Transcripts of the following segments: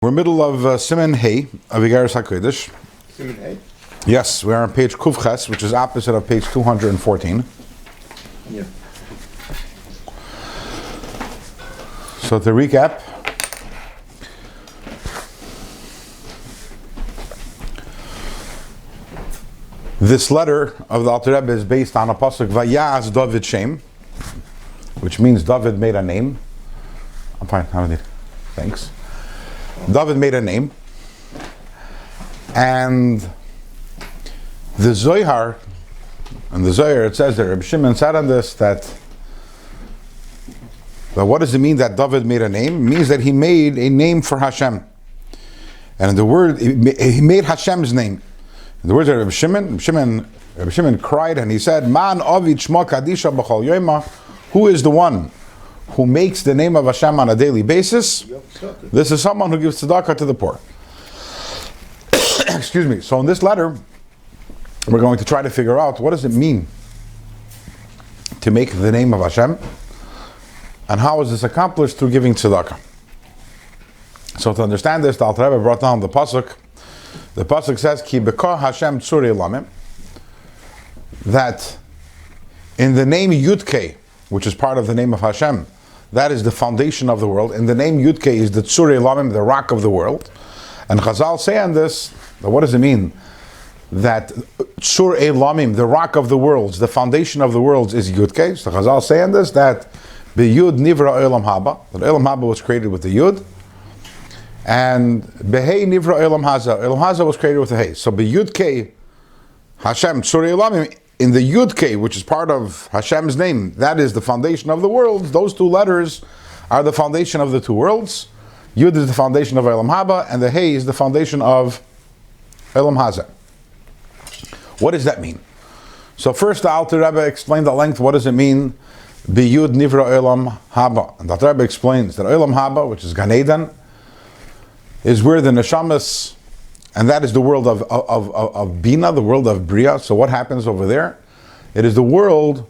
We're middle of Siman Hey of Iggeres HaKodesh. Siman Hey? Yes, we are on page Kufches, which is opposite of page 214. Yeah. So to recap, this letter of the Alter Rebbe is based on a pasuk Vayaz David Shem, which means David made a name. I'm fine, I don't need it. Thanks. David made a name, and the Zohar, it says that Rabbi Shimon said on this that what does it mean that David made a name? It means that he made a name for Hashem, and in the word he made Hashem's name. In the words of Rabbi Shimon cried and he said, "Man Ovid Shmo Kadisha B'chol Yoma," who is the one who makes the name of Hashem on a daily basis? This is someone who gives tzedakah to the poor. Excuse me. So in this letter, we're going to try to figure out what does it mean to make the name of Hashem, and how is this accomplished through giving tzedakah. So to understand this, the Alter Rebbe brought down the pasuk. The pasuk says, "Ki b'kor Hashem tzurei lamim," that in the name Yudkei, which is part of the name of Hashem, that is the foundation of the world. And the name Yudkei is the Tzurei Lamim, the rock of the world. And Chazal say on this, what does it mean? That Tzurei Lamim, the rock of the worlds, the foundation of the worlds is Yudkei. So Chazal say on this that B'Yud Nivra Olam Haba, that Olam Haba was created with the Yud. And B'Hei Nivra Olam Haza, Olam Haza was created with the Hey. So B'Yudkei Hashem Tzurei Lamim, in the Yud-Kei, which is part of Hashem's name, that is the foundation of the worlds. Those two letters are the foundation of the two worlds. Yud is the foundation of Olam Haba, and the Hey is the foundation of Olam Haza. What does that mean? So first the Alter Rebbe explained at length what does it mean, B'Yud Nivra Olam Haba. And the Alter Rebbe explains that Olam Haba, which is Gan Eden, is where the Neshamas, and that is the world of Bina, the world of Bria. So what happens over there? It is the world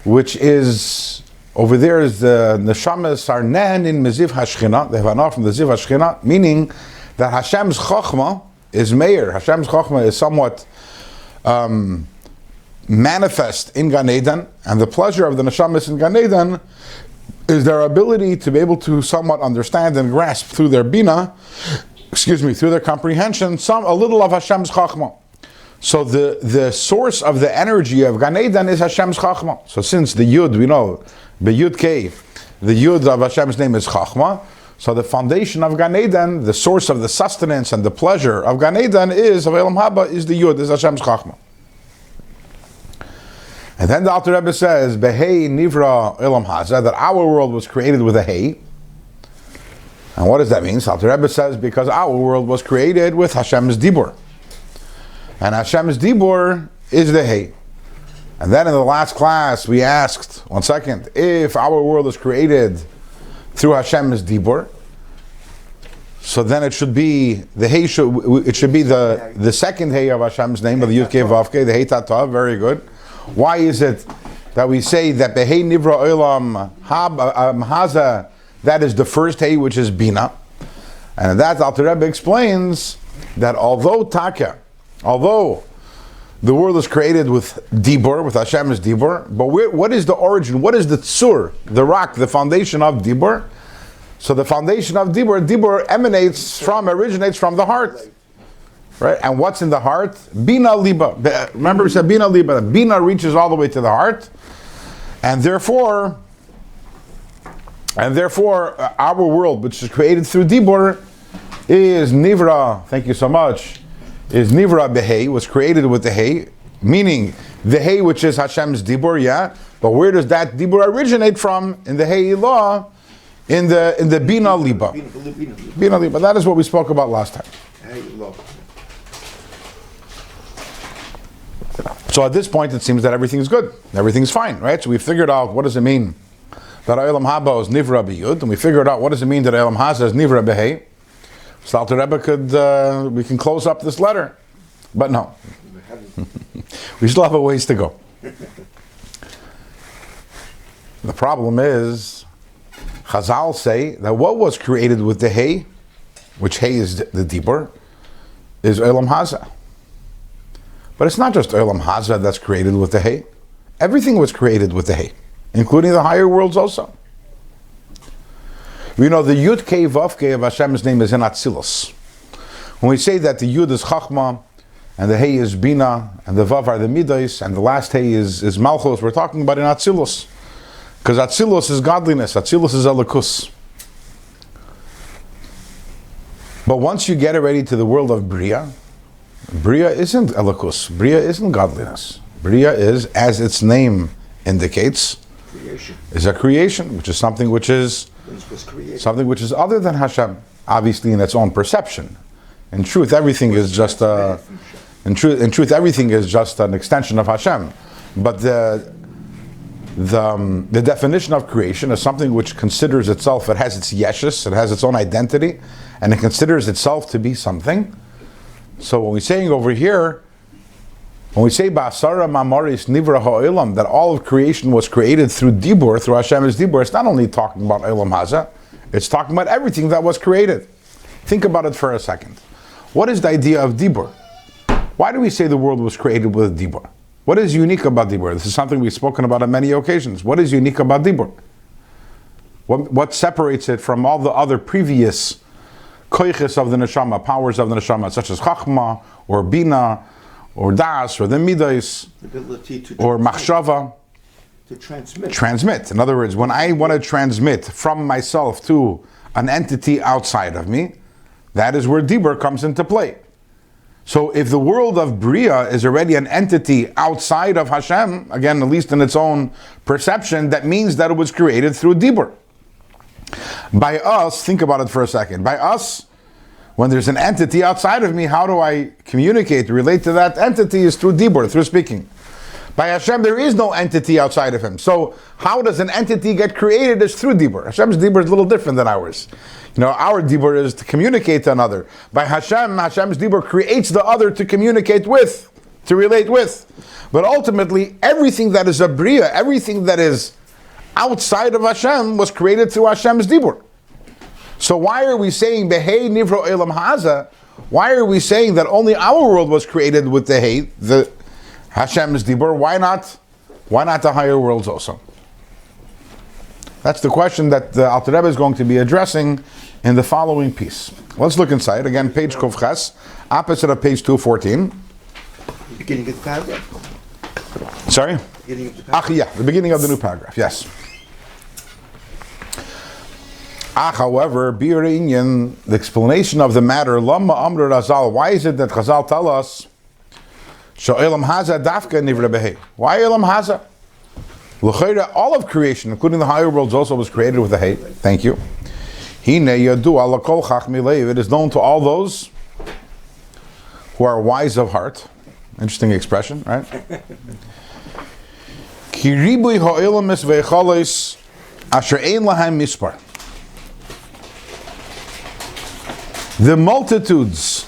which is, over there is the Neshamas are Nehen in Meziv HaShchina. They have an from the Ziv HaShchina, meaning that Hashem's Chochmah is Meir. Hashem's Chochmah is somewhat manifest in Gan Eden, and the pleasure of the Neshamas in Gan Eden is their ability to be able to somewhat understand and grasp through their Bina, through their comprehension, a little of Hashem's Chachma. So the source of the energy of Gan Eden is Hashem's Chachma. So since the Yud, we know, the Yud Kei, the Yud of Hashem's name is Chachma, so the foundation of Gan Eden, the source of the sustenance and the pleasure of Gan Eden is, of Olam Haba, is the Yud, is Hashem's Chachma. And then the Alter Rebbe says, Behei Nivra Olam Haza, that our world was created with a Hey. And what does that mean? So Alter Rebbe says, because our world was created with Hashem's Dibur. And Hashem's Dibur is the Hey. And then in the last class, we asked, one second, if our world is created through Hashem's Dibur, so then it should be, the Hey should be the second Hey of Hashem's name, of the Yud Kei Vav Kei, the Hey Tata, very good. Why is it that we say that Behei Nivra Olam Haza, that is the first Hey, which is Bina? And that Alter Rebbe explains that although the world is created with Dibur, with Hashem's Dibur, but what is the origin? What is the Tzur, the rock, the foundation of Dibur? So the foundation of Dibur originates from the heart. Right? And what's in the heart? Bina Liba. Remember we said Bina Liba. Bina reaches all the way to the heart. And therefore, our world, which is created through Dibur, is Nivra, thank you so much, is Nivra Behei, was created with the Hey, meaning the Hey which is Hashem's Dibur, yeah, but where does that Dibur originate from? In the Hey Ilah, in the Bina Liba. Bina Liba, that is what we spoke about last time. So at this point it seems that everything's good, everything's fine, right? So we figured out what does it mean that Olam Haba is Nivra B'Yud, and we figured out what does it mean that Olam Haza is Nivra B'Hei. So Alter Rebbe we can close up this letter, but no, we still have a ways to go. The problem is, Chazal say that what was created with the Hey which Hey is the Dibur, is Olam Haza. But it's not just Olam Haza that's created with the Hey. Everything was created with the Hey, including the higher worlds also. We know the Yud Kei Vav Kei of Hashem's name is in Atzilus. When we say that the Yud is Chachma, and the Hey is Bina, and the Vav are the Midas, and the last Hey is Malchus, we're talking about in Atzilus. Because Atzilus is godliness, Atzilus is Elikus. But once you get already to the world of Bria, Bria isn't Elikus, Bria isn't godliness. Bria is, as its name indicates, Creation. is a creation, which is something which is other than Hashem, obviously in its own perception. In truth, everything is just in truth, everything is just an extension of Hashem. But the definition of creation is something which considers itself, it has its yeshus, it has its own identity, and it considers itself to be something. So when we're saying over here, when we say Ba'asara Mamaris Nivra Ha'olam, that all of creation was created through Dibur, through Hashem's Dibur, it's not only talking about Olam Haza, it's talking about everything that was created. Think about it for a second. What is the idea of Dibur? Why do we say the world was created with Dibur? What is unique about Dibur? This is something we've spoken about on many occasions. What is unique about Dibur? What separates it from all the other previous koiches of the neshama, powers of the neshama, such as Chachma, or Bina, or Das, or the Midas, or Machshava? To transmit. Transmit. In other words, when I want to transmit from myself to an entity outside of me, that is where Dibur comes into play. So if the world of Bria is already an entity outside of Hashem, again, at least in its own perception, that means that it was created through Dibur. By us, think about it for a second. By us, when there's an entity outside of me, how do I communicate, relate to that entity is through Dibur, through speaking. By Hashem, there is no entity outside of Him. So how does an entity get created? Is through Dibur. Hashem's Dibur is a little different than ours. Our Dibur is to communicate to another. By Hashem, Hashem's Dibur creates the other to communicate with, to relate with. But ultimately, everything that is a Bria, everything that is outside of Hashem was created through Hashem's Dibur. So why are we saying Behei Nivro Elam Haza? Why are we saying that only our world was created with the Hey, the Hashem's Dibur? Why not the higher worlds also? That's the question that the Alter Rebbe is going to be addressing in the following piece. Let's look inside. Again, page Kuf Ches, opposite of page 214. Beginning of the paragraph. Sorry? Beginning of the paragraph. The beginning of the new paragraph, yes. However, Bi'ur the explanation of the matter, Lama Amr Razal, why is it that Chazal tell us, Sha'elam Haza Dafka Nivra Behei? Why Elam Haza? All of creation, including the higher worlds, also was created with a Hey. Thank you. It is known to all those who are wise of heart. Interesting expression, right? The multitudes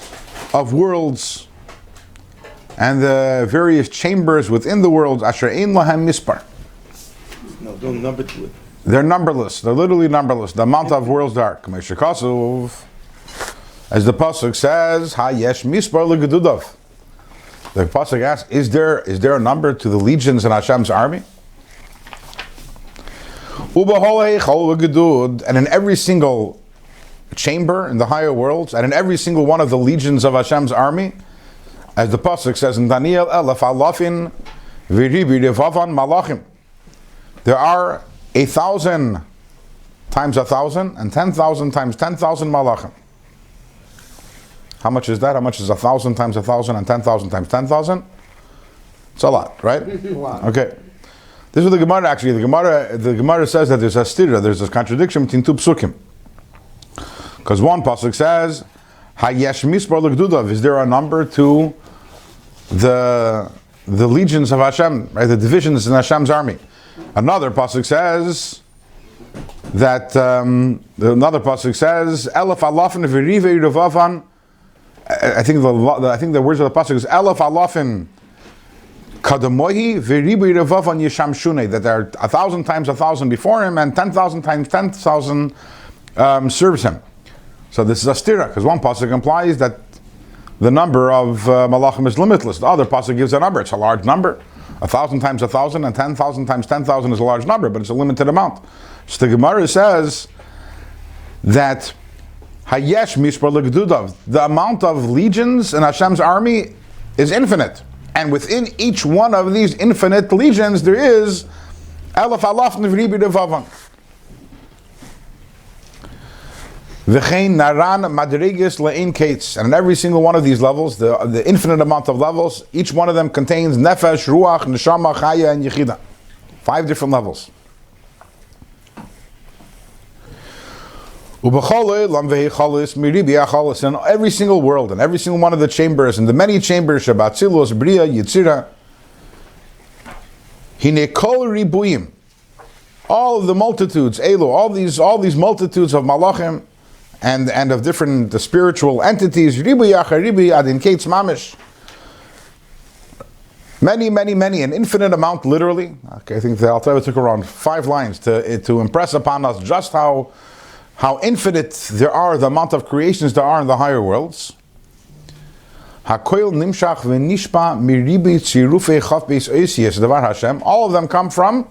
of worlds and the various chambers within the worlds, asher ein lahem mispar. No, don't number to it. They're numberless. They're literally numberless. The amount of worlds there are. As the pasuk says, "Ha yesh mispar legedudav." The pasuk asks, "Is there a number to the legions in Hashem's army?" And in every single chamber in the higher worlds, and in every single one of the legions of Hashem's army, as the pasuk says in Daniel, "Elef alafin v'ribi revavan malachim." There are 1,000 times 1,000 and 10,000 times 10,000 malachim. How much is that? How much is 1,000 times 1,000 and 10,000 times 10,000? It's a lot, right? Wow. Okay. This is the Gemara actually. The Gemara says that there's a stira, there's a contradiction between two psukim. Because one pasuk says, "Hayesh mispar l'gdudav." Is there a number to the legions of Hashem, right? The divisions in Hashem's army? Another pasuk says that another pasuk says, "Elef alafin v'rivei revavan." I think the words of the pasuk is "Elef alafin kadamohi v'rivei revavan yishamshune." That there are 1,000 times 1,000 before him, and 10,000 times 10,000 serves him. So this is a stira, because one pasuk implies that the number of malachim is limitless. The other pasuk gives a number. It's a large number. 1,000 times 1,000 and 10,000 times 10,000 is a large number, but it's a limited amount. So the Gemara says that Hayesh Mishpar L'Gdudav, the amount of legions in Hashem's army is infinite. And within each one of these infinite legions there is Elef Alaf Nivribi Devavan. V'chein Naran Madrigus Le'in Kates. And in every single one of these levels, the infinite amount of levels, each one of them contains Nefesh, Ruach, Neshama, Chaya, and Yechida. 5 different levels. In every single world, in every single one of the chambers, in the many chambers, Shabbat Tzilus, Bria, Yitzira, Hine Kol Ribuyim, all of the multitudes, Elu, all these multitudes of Malachim and of different spiritual entities, Ribu Yacharibi Adin Kates Mamish. Many, an infinite amount, literally. Okay, I think the Alter took around 5 lines to impress upon us just how infinite there are, the amount of creations there are in the higher worlds. All of them come from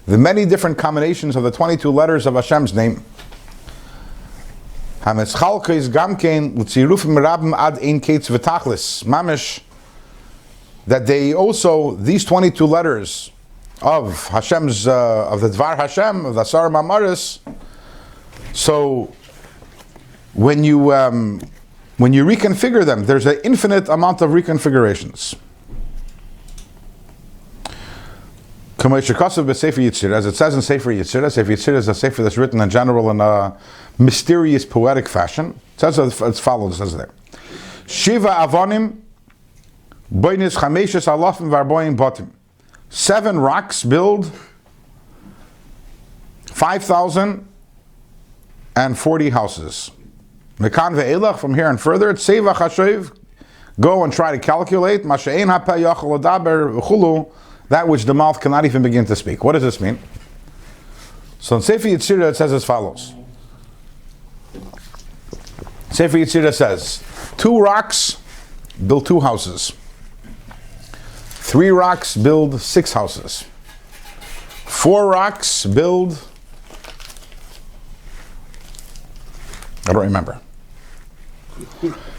the many different combinations of the 22 letters of Hashem's name. That they also, these 22 letters of Hashem's, of the Dvar Hashem, of the Asar Mamaris, so when you reconfigure them, there's an infinite amount of reconfigurations. As it says in Sefer Yitzira is a sefer that's written in general in a mysterious, poetic fashion. It says as follows, it says there. Shiva avonim boinis chameshes alafim varboim botim. 7 rocks build 5,040 houses. Mekan ve'elach, from here and further, it's seva chashev, go and try to calculate, masha'ein ha'peh yachol adaber v'chulu, that which the mouth cannot even begin to speak. What does this mean? So in Sefer Yitzira it says as follows. Sefer Yitzira says, 2 rocks build 2 houses. 3 rocks build 6 houses. 4 rocks build, I don't remember.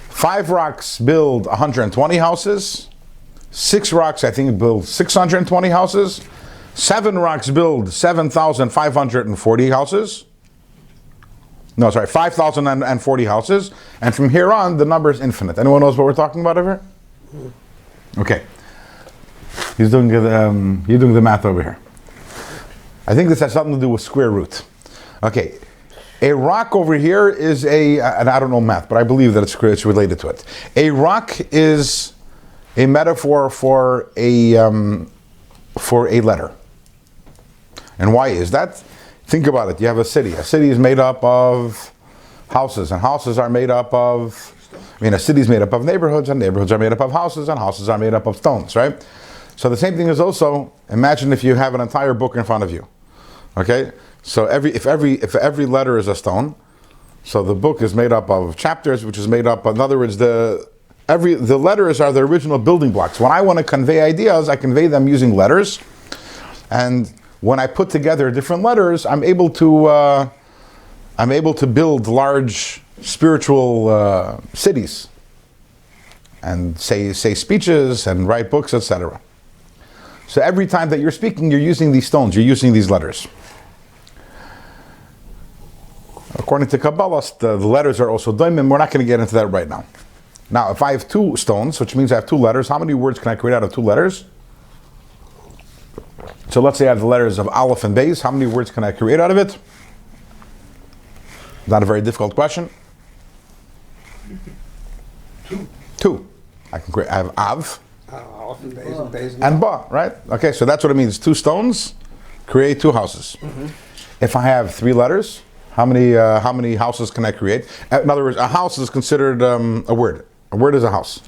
5 rocks build 120 houses. 6 rocks, I think, build 620 houses. 7 rocks build 7,540 houses. No, sorry, 5,040 houses. And from here on, the number is infinite. Anyone knows what we're talking about over here? Okay. You're doing the math over here. I think this has something to do with square root. Okay. A rock over here is and I don't know math, but I believe that it's related to it. A rock is a metaphor for a letter. And why is that? Think about it. You have a city. A city is made up of houses, and houses are made up of, a city is made up of neighborhoods, and neighborhoods are made up of houses, and houses are made up of stones, right? So the same thing is also, imagine if you have an entire book in front of you. Okay? So if every letter is a stone, so the book is made up of chapters, which is made up, in other words, the letters are the original building blocks. When I want to convey ideas, I convey them using letters. And when I put together different letters, I'm able to build large spiritual cities and say speeches and write books, etc. So every time that you're speaking, you're using these stones, you're using these letters. According to Kabbalah, the letters are also doimim. We're not going to get into that right now. Now, if I have 2 stones, which means I have 2 letters, how many words can I create out of 2 letters? So let's say I have the letters of Aleph and Beis. How many words can I create out of it? Not a very difficult question. 2. I have Av and Ba, right? Okay, so that's what it means. 2 stones create 2 houses. Mm-hmm. If I have 3 letters, how many houses can I create? In other words, a house is considered a word. A word is a house.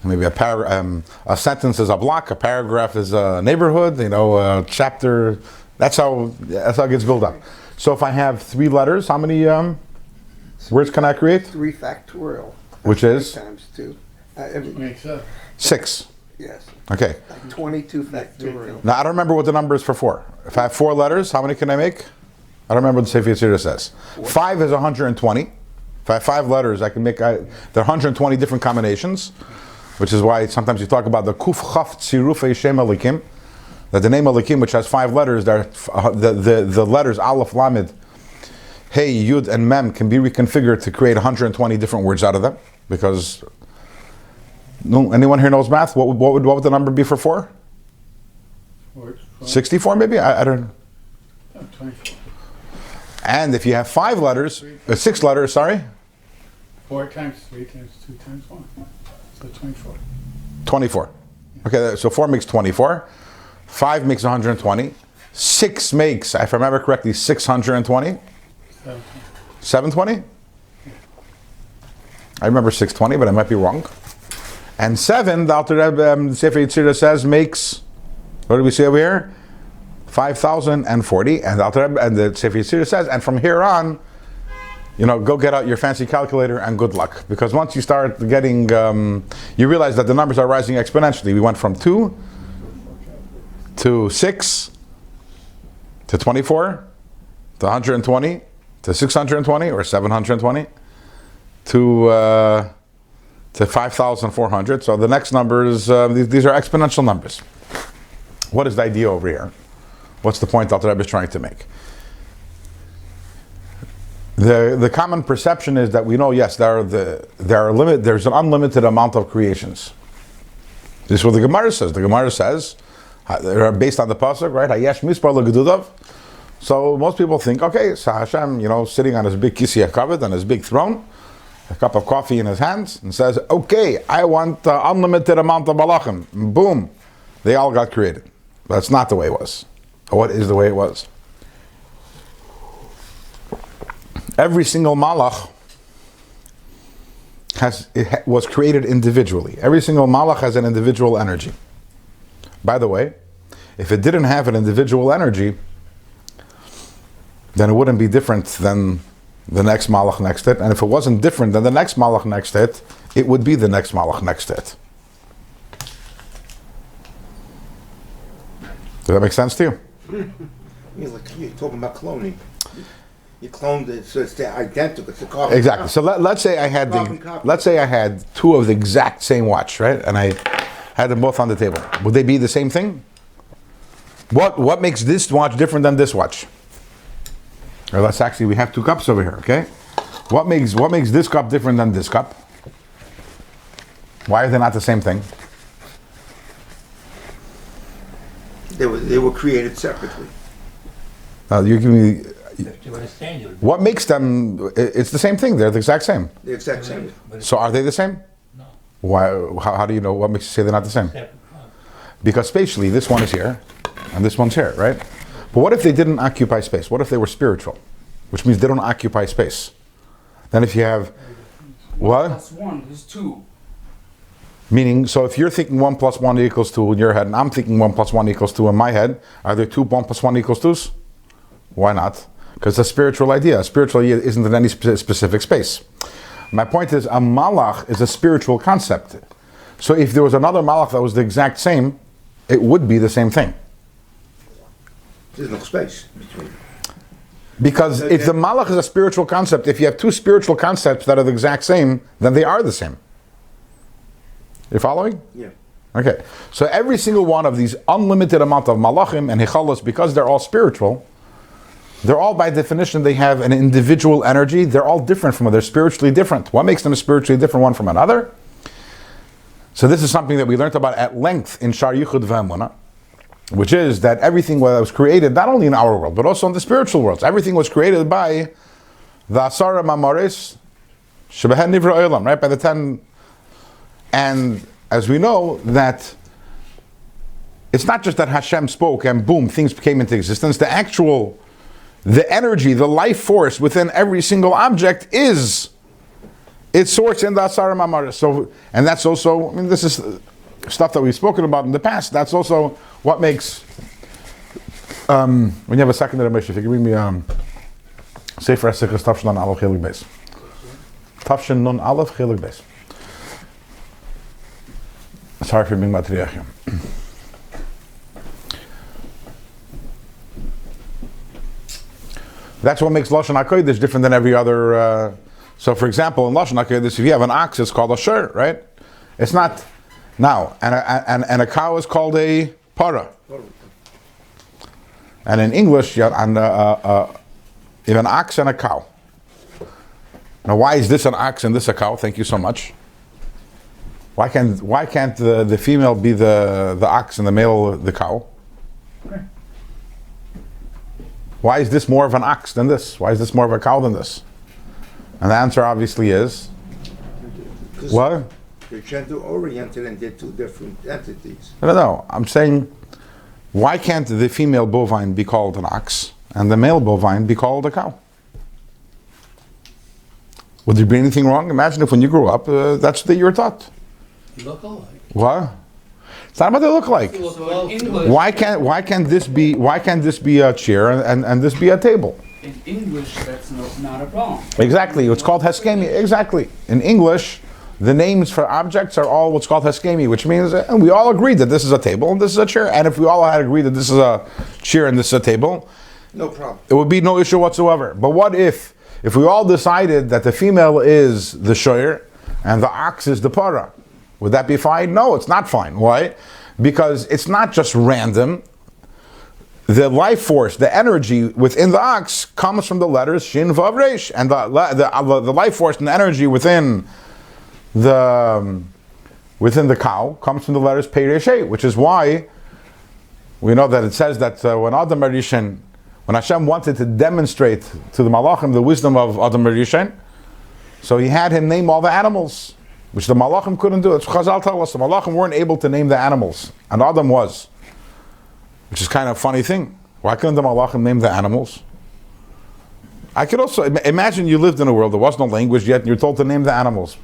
Maybe a sentence is a block, a paragraph is a neighborhood, a chapter. That's how it gets built up. So if I have 3 letters, how many Words can I create? 3 factorial. Which is? Times 2. Makes sense. 6. Yes. Okay. Like 22 factorial. Now I don't remember what the number is for 4. If I have 4 letters, how many can I make? I don't remember what the Sefer Yetzirah says. 5 is 120. If I have 5 letters, I can make, there are 120 different combinations, which is why sometimes you talk about the Kuf Chaf Tzirufei Shem Elikim, that the name Elikim, which has 5 letters, the letters Aleph, Lamed, Hey, Yud, and Mem can be reconfigured to create 120 different words out of them. Because, no, anyone here knows math? What would the number be for 4? 64 maybe? I don't know. 24. And if you have 5 letters, 6 letters, sorry? 4 times 3 times 2 times 1. So 24. 24. Okay, so 4 makes 24. 5 makes 120. 6 makes, if I remember correctly, 620. 720? I remember 620, but I might be wrong. And 7, the Alter Rebbe, Sefer Yetzirah says, makes, what do we say over here? 5,040. And the Alter Rebbe, and the Sefer Yetzirah says, and from here on, go get out your fancy calculator and good luck. Because once you start getting, you realize that the numbers are rising exponentially. We went from 2 to 6 to 24 to 120 to 620 or 720 to 5,400. So the next numbers, these are exponential numbers. What is the idea over here? What's the point Alter Rebbe is trying to make? The common perception is that we know, yes, there's an unlimited amount of creations. This is what the Gemara says. The Gemara says, based on the pasuk, right? Hayesh mispar legedudav. So most people think, okay, so Hashem, sitting on his big kisei hakavod, on his big throne, a cup of coffee in his hands, and says, okay, I want unlimited amount of malachim. Boom, they all got created. That's not the way it was. What is the way it was? Every single malach was created individually. Every single malach has an individual energy. By the way, if it didn't have an individual energy, then it wouldn't be different than the next malach next to it. And if it wasn't different than the next malach next to it, it would be the next malach next to it. Does that make sense to you? You're talking about cloning. You cloned it, so it's identical. It's a carbon. Exactly. So let's say I had 2 of the exact same watch, right? And I had them both on the table. Would they be the same thing? What makes this watch different than this watch? Or let's actually, we have 2 cups over here, okay? What makes this cup different than this cup? Why are they not the same thing? They were created separately. You give me. To understand you. What makes them? It's the same thing. They're the exact same. The exact same. So are they the same? No. Why? How do you know? What makes you say they're not the same? Because spatially, this one is here, and this one's here, right? But what if they didn't occupy space? What if they were spiritual? Which means they don't occupy space. Then if you have, what? 1 + 1 is 2. Meaning, so if you're thinking 1 + 1 = 2 in your head, and I'm thinking 1 + 1 = 2 in my head, are there 2 1 + 1 = 2s? Why not? Because it's a spiritual idea. A spiritual idea isn't in any specific space. My point is, a malach is a spiritual concept. So if there was another malach that was the exact same, it would be the same thing. There's no space between. Because if the malach is a spiritual concept, if you have 2 spiritual concepts that are the exact same, then they are the same. You following? Yeah. Okay. So every single one of these unlimited amount of malachim and hichalos, because they're all spiritual, they're all by definition, they have an individual energy. They're all different from them. They're spiritually different. What makes them spiritually different one from another? So this is something that we learned about at length in Shar Yichud V'Emunah, which is that everything that was created, not only in our world, but also in the spiritual worlds, everything was created by the Asara Mamaris Shebehen Nivra Olam, right? By the 10. And as we know, that it's not just that Hashem spoke and boom, things came into existence. The energy, the life force within every single object is its source in the Asara Mamaris. So, and that's also, this is stuff that we've spoken about in the past. That's also what makes, when you have a second there, if you can read me Sefer Hasichos Tafshan Aleph Chelik Beis. Tafshin Nun Aleph Chilik Beis. Sorry for being matriarch. That's what makes Lashon HaKodesh different than every other. So, for example, in Lashon HaKodesh, if you have an ox, it's called a shur, right? It's not now, and a cow is called a para. And in English, you have an ox and a cow. Now, why is this an ox and this a cow? Thank you so much. Why can't the female be the ox and the male the cow? Okay. Why is this more of an ox than this? Why is this more of a cow than this? And the answer obviously is what? They're gender oriented and they're two different entities. No. I'm saying, why can't the female bovine be called an ox and the male bovine be called a cow? Would there be anything wrong? Imagine if when you grew up, that's what you were taught. Look alike. What? It's not about they look like. So in English, Why can't this be a chair and this be a table? In English, that's not a problem. Exactly. It's called Heskemi. Exactly. In English, the names for objects are all what's called Heskemi, which means, and we all agreed that this is a table and this is a chair. And if we all had agreed that this is a chair and this is a table, No problem. it would be no issue whatsoever. But what if we all decided that the female is the shoyer and the ox is the para? Would that be fine? No, it's not fine. Why? Because it's not just random. The life force, the energy within the ox comes from the letters Shin Vav Resh, and the life force and the energy within the cow comes from the letters Pei Resh Hey, which is why we know that it says that when Adam Arishan, when Hashem wanted to demonstrate to the Malachim the wisdom of Adam Arishan, so he had him name all the animals, which the Malachim couldn't do. It's Chazal tell us the Malachim weren't able to name the animals, and Adam was. Which is kind of a funny thing. Why couldn't the Malachim name the animals? I could also imagine you lived in a world there was no language yet, and you're told to name the animals.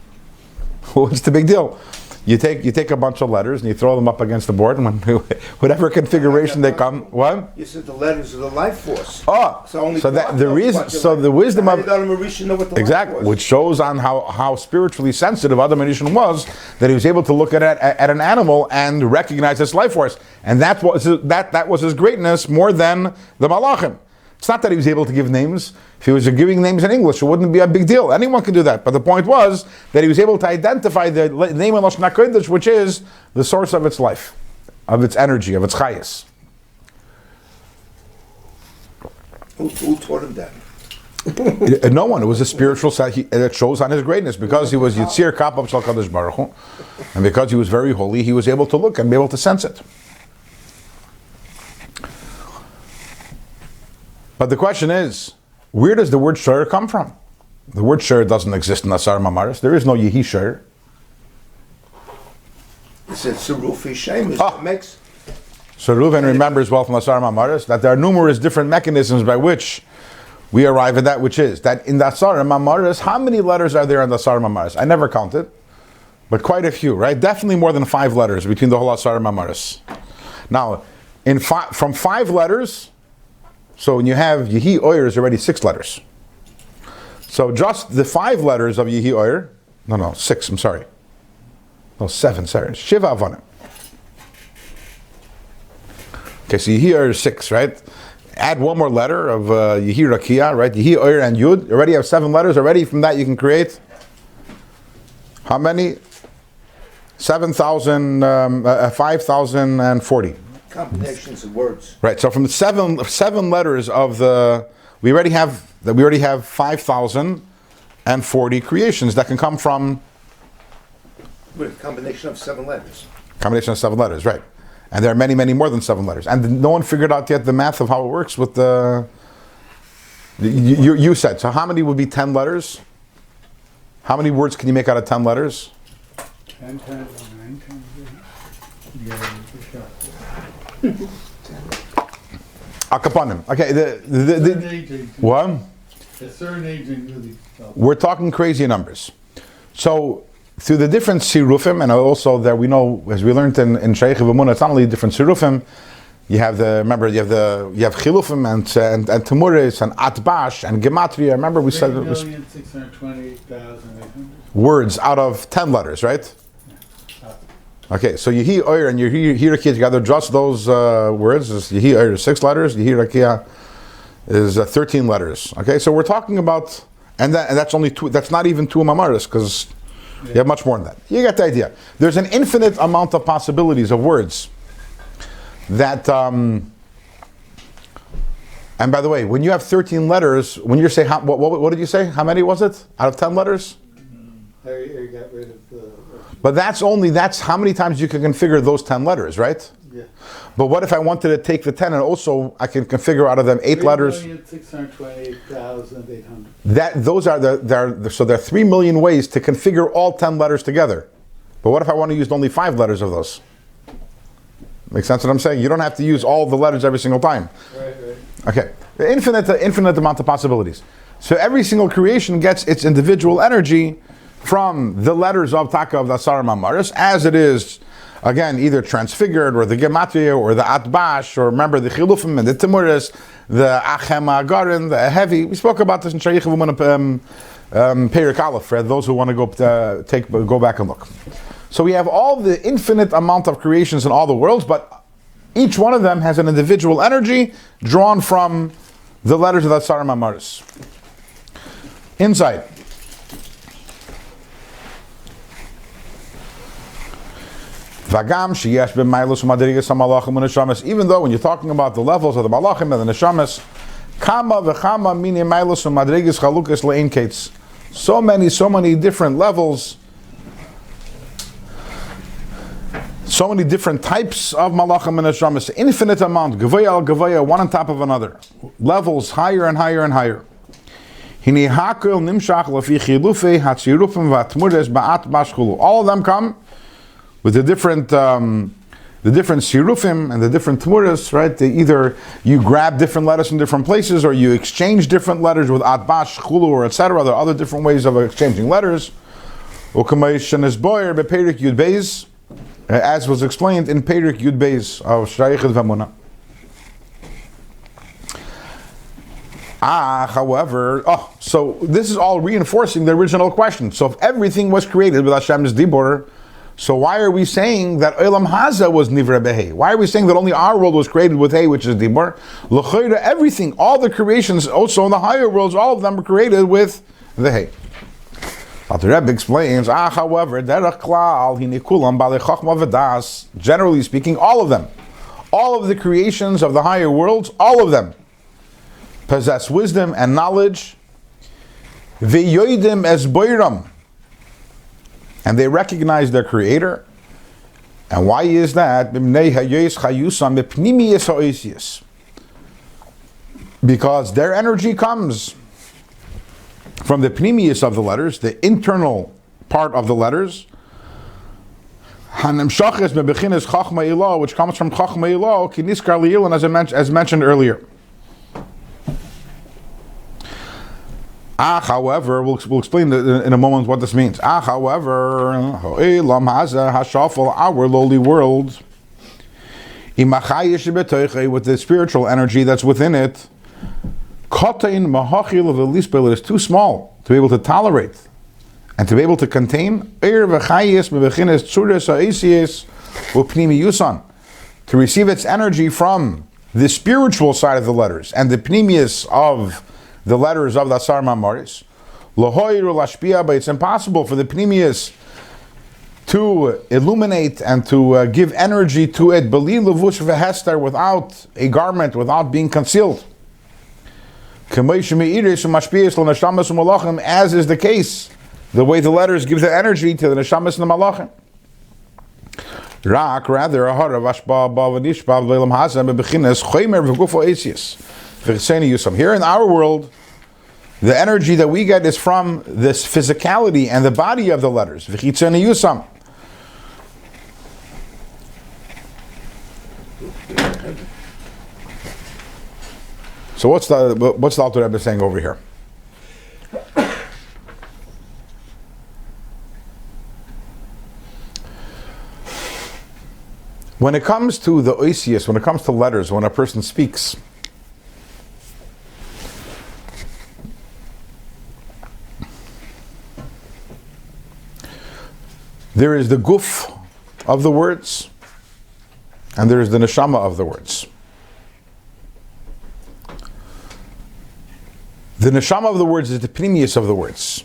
What's the big deal? You take a bunch of letters and you throw them up against the board, and when whatever configuration they come, what? You said the letters of the life force. Oh, so that the reason, so the wisdom of exactly, which shows on how spiritually sensitive Adam Arishan was, that he was able to look at an animal and recognize its life force, and that was his greatness more than the Malachim. It's not that he was able to give names. If he was giving names in English, it wouldn't be a big deal. Anyone could do that. But the point was that he was able to identify the name of Lashon HaKodesh, which is the source of its life, of its energy, of its chayas. Who taught him that? No one. It was a spiritual set. It shows on his greatness. Because he was Yitzir Kapab Shal Kadosh Baruch Hu, and because he was very holy, he was able to look and be able to sense it. But the question is, where does the word shur come from? The word shur doesn't exist in Asar Mamaris. There is no Yehi shur. It said Sarufi Shemus. Makes. So Reuven remembers well from Asar Mamaris that there are numerous different mechanisms by which we arrive at that, which is that in the Asar Mamaris, how many letters are there in the Asar Mamaris? I never counted, but quite a few, right? Definitely more than 5 letters between the whole Asar Mamaris. Now, from 5 letters, so when you have Yehi Oyer is already 6 letters. So just the 5 letters of Yehi Oyer, 6, I'm sorry. 7, sorry. Shiva Avanim. Okay, so Yehi Oyer is 6, right? Add one more letter of Yehi Rakia, right? Yehi Oyer and Yud. You already have 7 letters. Already from that you can create how many? 5,040. Combinations of words. Right. So from the seven letters of we already have 5,040 creations that can come from. With a combination of 7 letters. Combination of 7 letters, right? And there are many, many more than 7 letters, and no one figured out yet the math of how it works with the. You said so. How many would be 10 letters? How many words can you make out of 10 letters? 10 times 9 times 8. Yeah, Akapanim. Okay. What? The third agent really. We're talking crazy numbers. So through the different sirufim, and also that we know, as we learned in Sheikh V'Munah, it's not only different sirufim. You have you have chilufim and temuris and atbash and gematria. Remember we said it was 3,628,800. words out of 10 letters, right? Okay, so Yehi Oyer and Yehi Rakia together, just those words. Yehi Oyer is 6 letters. Yehi Rakia is 13 letters. Okay, so we're talking about, and that's only 2. That's not even 2 mamaris because you have much more than that. You get the idea. There's an infinite amount of possibilities of words. That, and by the way, when you have 13 letters, when you say, what did you say? How many was it? Out of 10 letters? I got rid of the... But that's how many times you can configure those 10 letters, right? Yeah. But what if I wanted to take the 10 and also I can configure out of them 8 letters? 3,628,800. Those are so there are 3 million ways to configure all 10 letters together. But what if I want to use only 5 letters of those? Make sense what I'm saying? You don't have to use all the letters every single time. Right. Okay. The infinite amount of possibilities. So every single creation gets its individual energy from the letters of Taka of the Asar Mamaris, as it is, again, either transfigured, or the Gematria, or the Atbash, or remember the Chilufim and the Timuris, the Achem Agarin, the Heavy. We spoke about this in Shaykh Perik Aleph, for those who want to go back and look. So we have all the infinite amount of creations in all the worlds, but each one of them has an individual energy drawn from the letters of the Asar Mamaris. Inside. Vagam sheyesh b'mailus u'madrigas ha'malachim u'neshamas. Even though when you're talking about the levels of the malachim and the neshamas, kama v'chama mini mailus u'madrigas chalukas le'in kates. So many different levels. So many different types of malachim and neshamas. Infinite amount, gevaya al gevaya, one on top of another. Levels higher and higher and higher. Hini hakol nimshach lafi chilufei hatzirufim v'atmures ba'at bashchulu. All of them come with the different sirufim and the different tmuras, right? You grab different letters from different places, or you exchange different letters with atbash, chulu, or etc. There are other different ways of exchanging letters. As was explained in Perik Yud Beis of Shreichet Vamuna. However, so this is all reinforcing the original question. So if everything was created with Hashem's Dibur, so why are we saying that Olam Haza was Nivra Behei? Why are we saying that only our world was created with Hey, which is Dibur? L'chayra, everything, all the creations, also in the higher worlds, all of them were created with the Hey. The Rebbe explains, however, generally speaking, all of them, all of the creations of the higher worlds, all of them possess wisdom and knowledge, v'yoidim es boiram, and they recognize their Creator. And why is that? Because their energy comes from the pnimius of the letters, the internal part of the letters, which comes from Chachma Ilah, as mentioned earlier. However, we'll explain in a moment what this means. However, our lowly world, with the spiritual energy that's within it, it is too small to be able to tolerate and to be able to contain, to receive its energy from the spiritual side of the letters and the pnimius of the letters of the Asar Mamaris. But it's impossible for the pnimius to illuminate and to give energy to it without a garment, without being concealed. As is the case, the way the letters give the energy to the neshamas and the malachim. Here in our world, the energy that we get is from this physicality and the body of the letters. So what's the Alter Rebbe saying over here? When it comes to the oisius, when it comes to letters, when a person speaks, there is the guf of the words, and there is the neshama of the words. The neshama of the words is the pnimius of the words.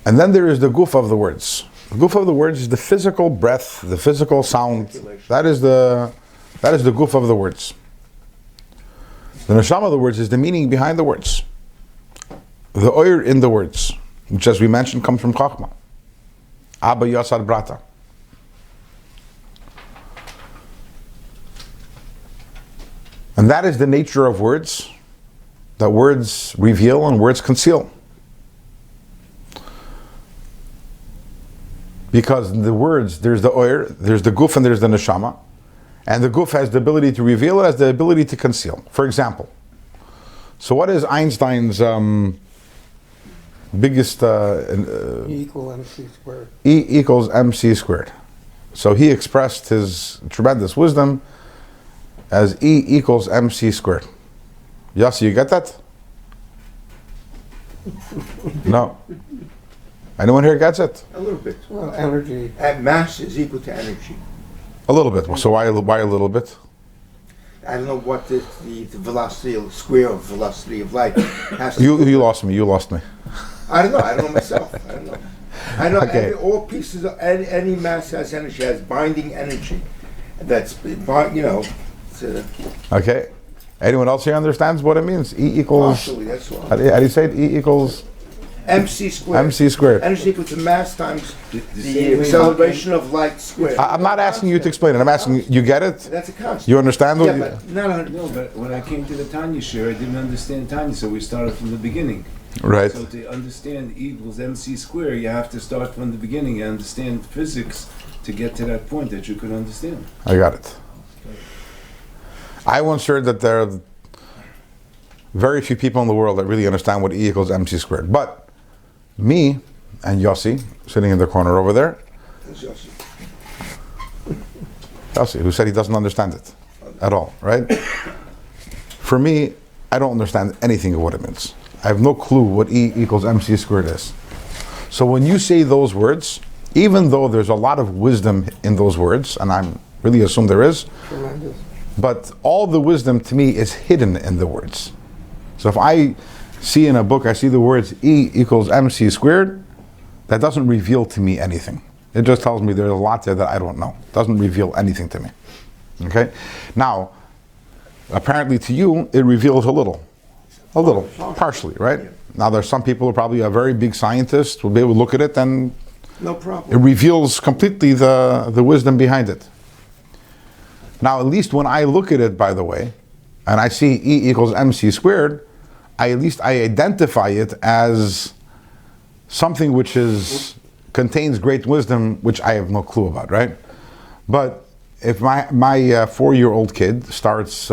And then there is the guf of the words. The guf of the words is the physical breath, the physical sound. That is the guf of the words. The neshama of the words is the meaning behind the words. The oir in the words, which as we mentioned comes from Chachma. Abba Yasad Brata. And that is the nature of words, that words reveal and words conceal. Because in the words, there's the oir, there's the guf, and there's the neshama. And the guf has the ability to reveal, it has the ability to conceal. For example, so what is Einstein's biggest... E equal MC squared. E equals MC squared. So he expressed his tremendous wisdom as E equals MC squared. Yossi, you get that? No. Anyone here gets it? A little bit. Well, energy. Mass is equal to energy. A little bit. So why a little bit? I don't know what the velocity, square of velocity of light has to You lost me. You lost me. I don't know. I don't know myself. I don't know. I know Okay. all pieces of any mass has energy, has binding energy. That's Okay. Anyone else here understands what it means? E equals... partially. That's all. How do you say it? E equals MC squared. MC squared. Energy equal to mass times The the same way acceleration of light squared. I'm not asking you to explain it. I'm asking you get it? That's a constant. You understand what Yeah, you... but not 100%. No, but when I came to the Tanya share, I didn't understand Tanya, so we started from the beginning. Right. So to understand E equals MC squared, you have to start from the beginning and understand physics to get to that point that you could understand. I got it. I once heard that there are very few people in the world that really understand what E equals MC squared. But me and Yossi, sitting in the corner over there, That's just- Yossi, who said he doesn't understand it at all, right? For me, I don't understand anything of what it means. I have no clue what E equals MC squared is. So when you say those words, even though there's a lot of wisdom in those words, and I'm really assume there is, Tremendous. but all the wisdom to me is hidden in the words. So if I see in a book, I see the words E equals MC squared, that doesn't reveal to me anything. It just tells me there's a lot there that I don't know. It doesn't reveal anything to me. Okay? Now, apparently to you, it reveals a little, partially, right? Now there's some people who probably are very big scientists, will be able to look at it and No it problem. reveals completely the wisdom behind it. Now, at least when I look at it, by the way, and I see E equals MC squared, I identify it as something which contains great wisdom, which I have no clue about, right? But if my 4-year-old kid starts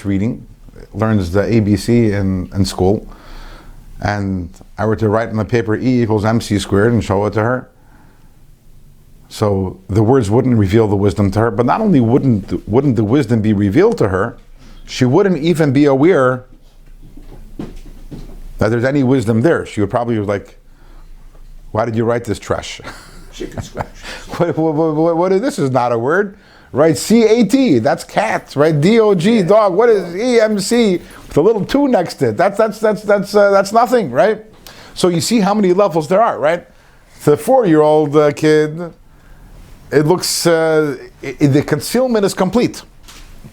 reading, learns the ABC in school, and I were to write on the paper E equals MC squared and show it to her, so the words wouldn't reveal the wisdom to her, but not only wouldn't the wisdom be revealed to her, she wouldn't even be aware that there's any wisdom there. She would probably be like, why did you write this trash? Chicken scratch. What is this? Is not a word, right? CAT, that's cat, right? DOG, dog. What is EMC with a little 2 next to it? That's nothing, right? So you see how many levels there are, right? The 4-year-old kid, it looks the concealment is complete.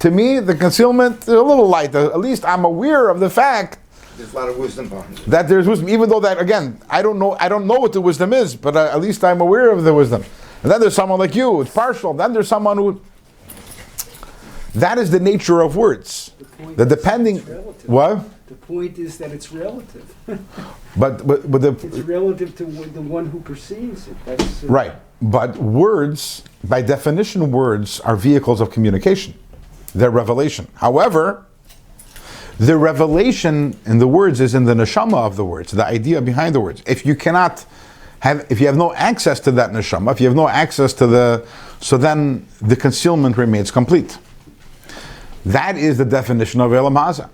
To me, the concealment is a little light. At least I'm aware of the fact There's a lot of wisdom behind it. that there's wisdom, even though that, again, I don't know what the wisdom is, but at least I'm aware of the wisdom. And then there's someone like you, it's partial. Then there's someone who, that is the nature of words. The depending, what? The point is that it's relative. But It's relative to the one who perceives it. That's right. But words, by definition, words are vehicles of communication. They're revelation. However, the revelation in the words is in the neshama of the words, the idea behind the words. If you cannot if you have no access to that neshama, if you have no access to so then the concealment remains complete. That is the definition of Elam Haza.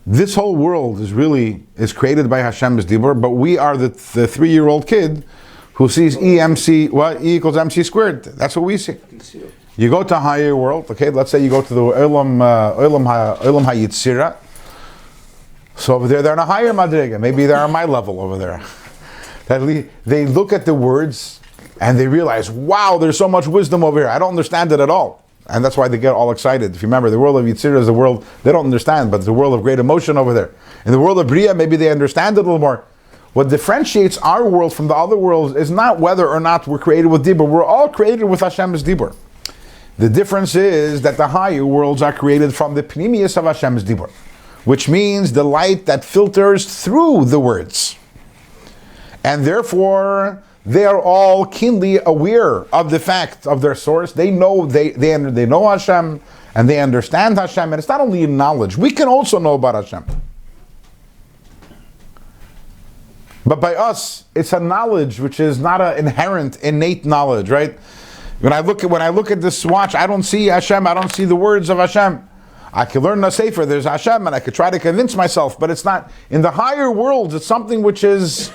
This whole world is created by Hashem's Dibur, but we are the 3-year-old kid who sees E equals MC squared. That's what we see. You go to a higher world, okay, let's say you go to the Olam HaYitzira. So over there, they're on a higher madriga. Maybe they're on my level over there. They look at the words and they realize, wow, there's so much wisdom over here. I don't understand it at all. And that's why they get all excited. If you remember, the world of Yitzhira is the world they don't understand, but it's a world of great emotion over there. In the world of Bria, maybe they understand it a little more. What differentiates our world from the other worlds is not whether or not we're created with Dibur. We're all created with Hashem's Dibur. The difference is that the higher worlds are created from the Pnimius of Hashem's Dibur, which means the light that filters through the words. And therefore, they are all keenly aware of the fact of their source. They know they know Hashem and they understand Hashem. And it's not only knowledge. We can also know about Hashem. But by us, it's a knowledge which is not an inherent, innate knowledge, right? When I look at this watch, I don't see Hashem. I don't see the words of Hashem. I can learn the Sefer. There's Hashem, and I could try to convince myself. But it's not in the higher worlds. It's something which is.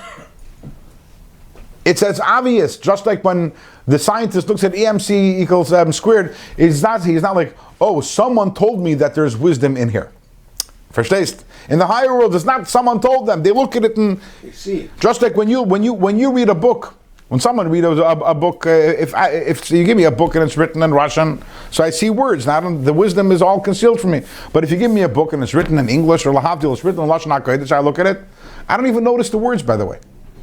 It's as obvious, just like when the scientist looks at EMC equals squared, he's not like, oh, someone told me that there's wisdom in here. Verstehst? In the higher world, it's not someone told them. They look at it and You see it. just like when you read a book, when someone reads a book, if you give me a book and it's written in Russian, so I see words. Now the wisdom is all concealed from me. But if you give me a book and it's written in English or Lahavdil, it's written in Lashon HaKodesh, I look at it, I don't even notice the words, by the way.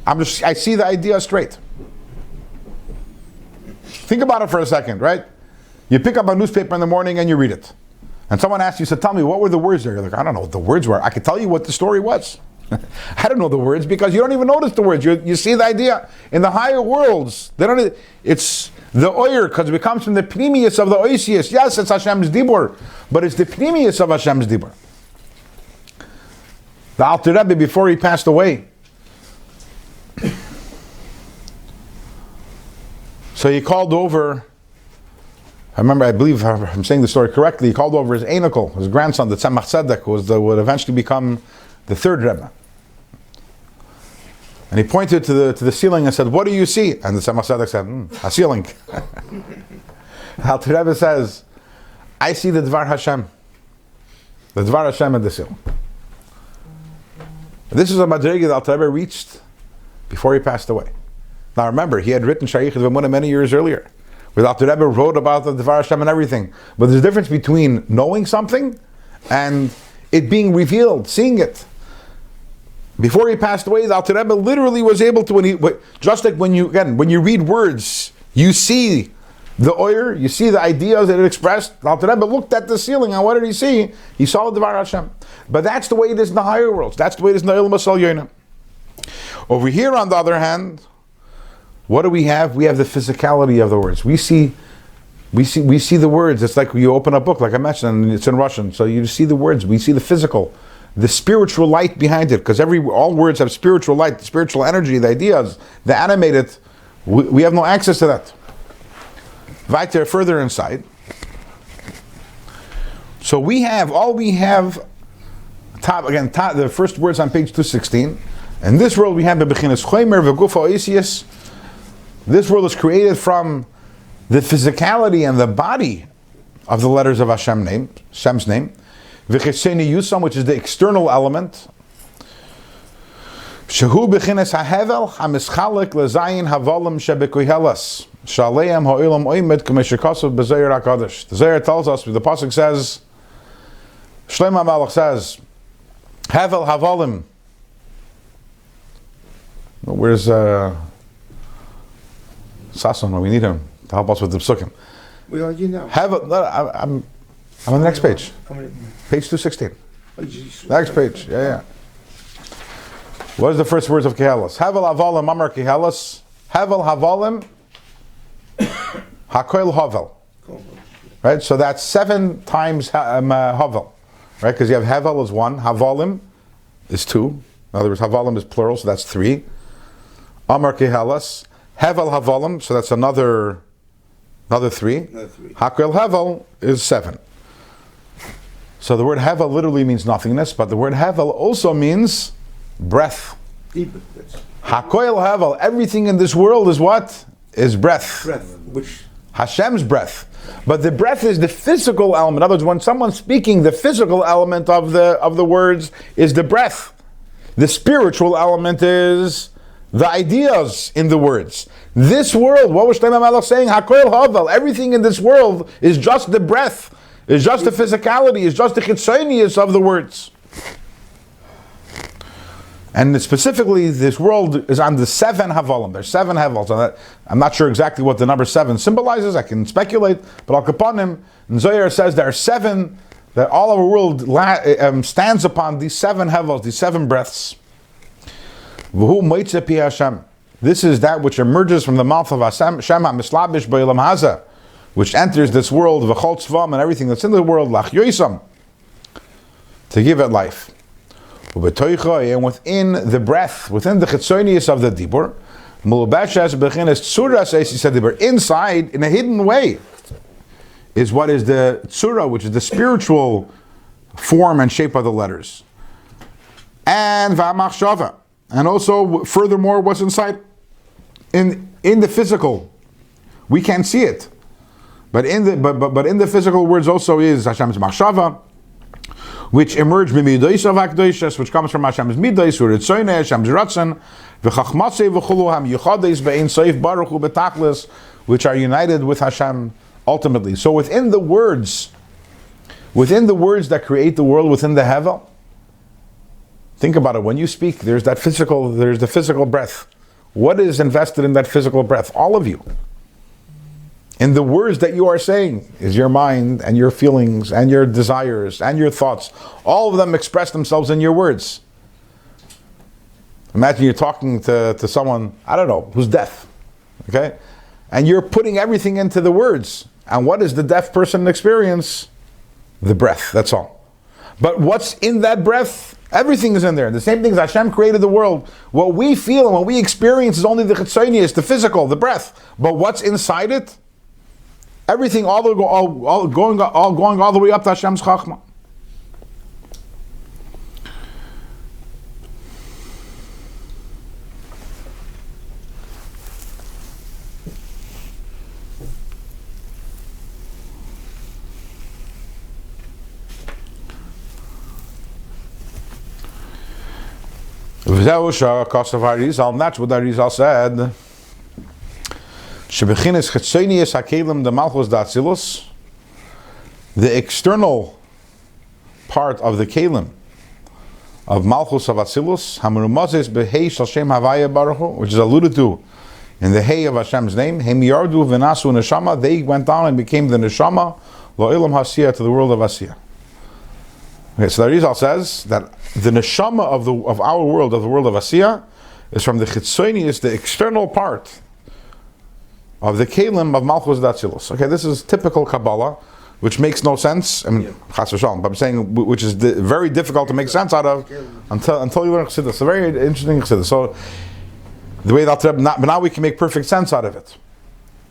I see the idea straight. Think about it for a second, right? You pick up a newspaper in the morning and you read it. And someone asks you, so tell me, what were the words there? You're like, I don't know what the words were. I could tell you what the story was. I don't know the words because you don't even notice the words. You see the idea. In the higher worlds, it's the oyer, because it comes from the pnimius of the oisius. Yes, it's Hashem's dibur, but it's the pnimius of Hashem's dibur. The Alter Rebbe, before he passed away, so he called over, I believe I'm saying the story correctly, he called over his Einikel, his grandson, the Tzemach Tzedek, who would eventually become the third Rebbe. And he pointed to the ceiling and said, what do you see? And the Tzemach Tzedek said, a ceiling. Alter Rebbe says, I see the Dvar Hashem. The Dvar Hashem in the ceiling. This is a madriga that Alter Rebbe reached before he passed away. Now remember, he had written Shaykh V'Emunah many years earlier, where Alter Rebbe wrote about the Dvar Hashem and everything. But there's a difference between knowing something and it being revealed, seeing it. Before he passed away, the Alter Rebbe literally was able to, just like when you read words, you see the oyer, you see the ideas that it expressed. The Alter Rebbe looked at the ceiling, and what did he see? He saw the Dvar Hashem. But that's the way it is in the higher worlds. That's the way it is in the Ilma Sal Yoina. Over here, on the other hand, what do we have? We have the physicality of the words. We see the words. It's like you open a book, like I mentioned, and it's in Russian. So you see the words. We see the physical, the spiritual light behind it, because all words have spiritual light, the spiritual energy, the ideas, the animated. We have no access to that. Weiter, further inside. So we have the first words on page 216. In this world we have bebechinas chomer v'gufa oisius. This world is created from the physicality and the body of the letters of Hashem's name, v'cheseni yusam, which is the external element. Shehu bechinas hahevel hamischalek lezayin havalim shebekohelas shaleim ha'olam oimed k'meshikasav b'Zohar HaKodesh. The Zohar tells us, the pasuk says, Shlomo HaMelech says, Hevel havalim. Where's Sasson? We need him to help us with the psukim. Well, you know. I'm on the next page. Page 216. Next page. Yeah. What is the first words of Kehelas? Hevel havalim amar Kehelas. Hevel havalim hakoil havel. Right? So that's 7 times havel. Right? Because you have Hevel is 1, Havalim is 2. In other words, Havalim is plural, so that's 3. Amar Kehelas, Hevel Havalim, so that's another 3. Another 3. Hakel Hevel is 7. So the word Hevel literally means nothingness, but the word Hevel also means breath. Deeper. That's Hakoil Hevel, everything in this world is what? Is breath. breath, which Hashem's breath. But the breath is the physical element. In other words, when someone's speaking, the physical element of the words is the breath. The spiritual element is the ideas in the words. This world, what was Shlomo Melech saying? Hakoil Havel, everything in this world is just the breath, is just the physicality, is just the chitzonius of the words. And specifically, this world is on the 7 Havalim. There's 7 Havals. I'm not sure exactly what the number 7 symbolizes. I can speculate, but Al Kapanim, and Zohar says there are 7, that all our world stands upon these 7 Havals, these 7 breaths. V'hu moitze pi Hashem. This is that which emerges from the mouth of Hashem, Shema mislabish b'olam haza, which enters this world, v'chol tzvam, and everything that's in the world, lach yoisam, to give it life. And within the breath, within the chitzonius of the dibur, inside, in a hidden way, is what is the tzura, which is the spiritual form and shape of the letters. And v'amachshava, and also furthermore, what's inside in the physical, we can't see it, but in the physical words also is Hashem's machshava, which emerge mimidois of HaKodesh, which comes from Hashem's midos, u'ritzoynei, Hashem's ratzon, v'chachmasei v'chulu ham yichades be'ein soif baruch hu betachlis, which are united with Hashem ultimately. So within the words that create the world, within the hevel, think about it. When you speak, there's the physical breath. What is invested in that physical breath? All of you. In the words that you are saying is your mind and your feelings and your desires and your thoughts. All of them express themselves in your words. Imagine you're talking to someone, I don't know, who's deaf, okay? And you're putting everything into the words. And what does the deaf person experience? The breath, that's all. But what's in that breath? Everything is in there. The same thing as Hashem created the world. What we feel and what we experience is only the chitzonius, the physical, the breath. But what's inside it? Everything all going all the way up to Hashem's Chachma. That's what Arizal said. Shebechinis chetzonius hakelim the malchus datzilus, the external part of the kelim of malchus of atzilus, hamerumazes behei shal shem havaya baruch hu, which is alluded to in the hay of Hashem's name. Hem yardu v'nasu neshama, they went down and became the neshama lo ilam hasiyah, to the world of asiyah. Okay, so the Arizal says that the neshama of our world, of the world of asiyah, is from the chitzonius, the external part of the kelim of Malchus Datzilus. Okay, this is typical Kabbalah, which makes no sense. I mean, Chas v'shalom, but I'm saying which is very difficult to make sense out of until you learn Chassidus. It's a very interesting Chassidus. So the way that but now we can make perfect sense out of it.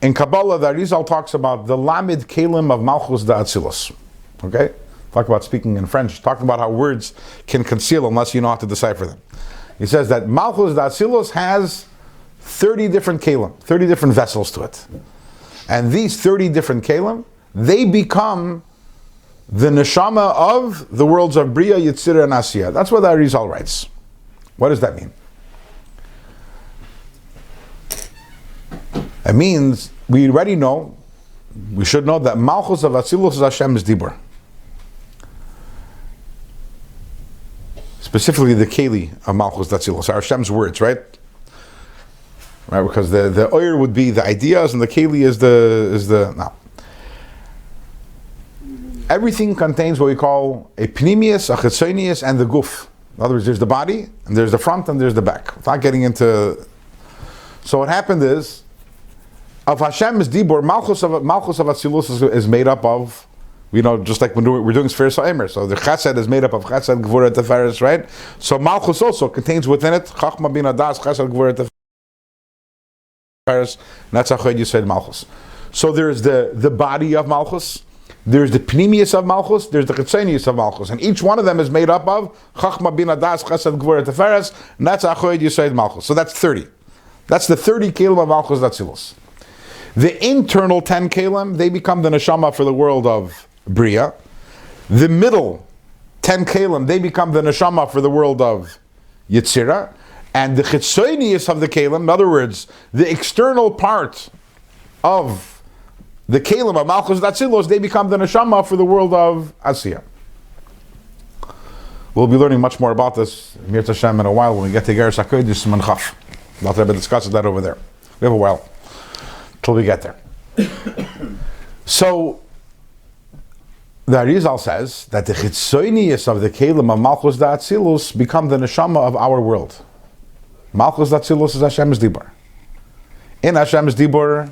In Kabbalah, the Arizal talks about the Lamed kelim of Malchus Datzilus. Okay, talk about speaking in French. Talk about how words can conceal unless you know how to decipher them. He says that Malchus Datzilus has 30 different kelim, 30 different vessels to it. And these 30 different kelim, they become the neshama of the worlds of Bria, Yetzirah, and Asiyah. That's what the Arizal writes. What does that mean? It means, we already know, we should know that Malchus of Atzilus is Hashem's Dibur. Specifically the Keli of Malchus Atzilus are Hashem's words, right? Right, because the oyer would be the ideas and the keli is the now. Everything contains what we call a pnimius, a chitzonius, and the guf. In other words, there's the body, and there's the front, and there's the back. Without getting into. So what happened is, of Hashem's dibur, Malchus of Atzilus is made up of, just like when we're doing Sfer Sa'imer. So the Chesed is made up of Chesed, Gvura, Teferes, right? So Malchus also contains within it Chachma, Bina, Das, Chesed, Gvura, Teferes. Tiferes, and that's Echad Yisod Malchus. So there's the body of Malchus, there's the Pnimius of Malchus, there's the Chitzonius of Malchus, and each one of them is made up of Chachma, Bina, Das, Chesed, Gvura, Tiferes, and that's Echad Yisod Malchus. So that's 30. That's the 30 Kelim of Malchus Datzilus. The internal 10 Kelim, they become the Neshama for the world of Bria. The middle 10 Kelim, they become the Neshama for the world of Yetzirah. And the Chitzonius of the Kelim, in other words, the external part of the Kelim of Malchus Datzilus, they become the Neshama for the world of Asiya. We'll be learning much more about this, Mir Tashem, in a while when we get to Iggeres HaKodesh and Chaf. We'll have to discuss that over there. We have a while till we get there. So, the Arizal says that the Chitzonius of the Kelim of Malchus Datzilus become the Neshama of our world. Malchus Datzilus is Hashem's Dibur. In Hashem's Dibur,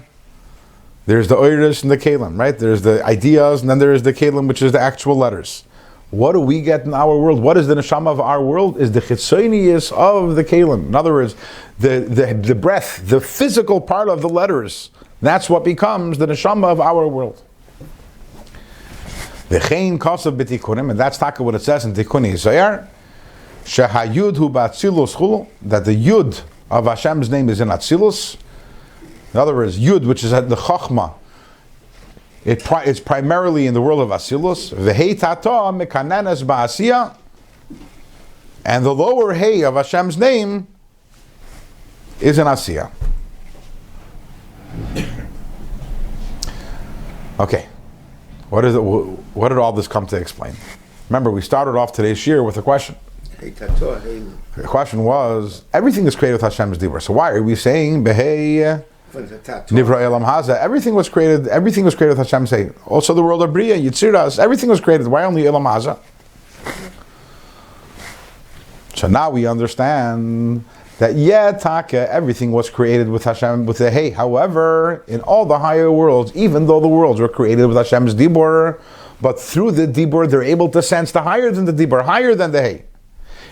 there's the Iggeres and the Kelim, right? There's the ideas, and then there's the Kelim, which is the actual letters. What do we get in our world? What is the neshama of our world? Is the chitzonius of the kelim. In other words, the breath, the physical part of the letters. That's what becomes the neshama of our world. V'chein kasav b'tikunim, and that's taka what it says in Tikuni Zayar. Shehayud hu b'atzilus chulu, that the yud of Hashem's name is in Atzilus. In other words, yud, which is at the chachma. It's primarily in the world of Asilus. V'hei tata mekanenes ba'asiya. And the lower hey of Hashem's name is in Asiya. Okay. What did all this come to explain? Remember, we started off today's shir with a question. The question was, everything is created with Hashem's dibur. So why are we saying Behei Nivra Elam Haza? Everything was created with Hashem's say. Also the world of Bria, Yitziras, everything was created. Why only Elam Haza? So now we understand that Taka, everything was created with Hashem, with the Hey. However, in all the higher worlds, even though the worlds were created with Hashem's Dibur, but through the Dibur, they're able to sense the higher than the Dibur, higher than the Hey.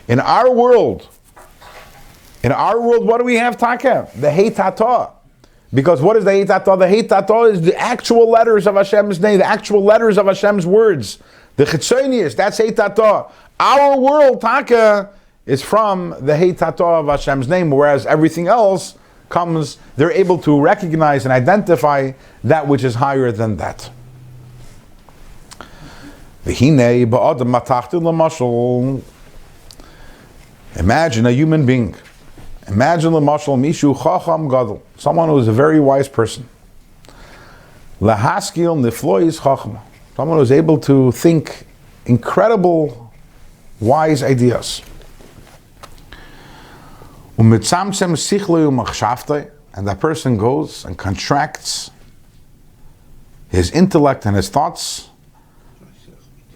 In our world, what do we have, Taka? The Hey Tata. Because what is the Hey Tata? The Hey Tata is the actual letters of Hashem's name, the actual letters of Hashem's words. The Chitzonius, that's Hey Tata. Our world, Taka, is from the Hey Tata of Hashem's name, whereas everything else comes, they're able to recognize and identify that which is higher than that. Imagine a human being. Imagine l'mashal mishu chacham gadol, someone who is a very wise person. Lahaskil niflois chachma, someone who is able to think incredible, wise ideas. Umitzamsem sichlei umachshavtei, and that person goes and contracts his intellect and his thoughts.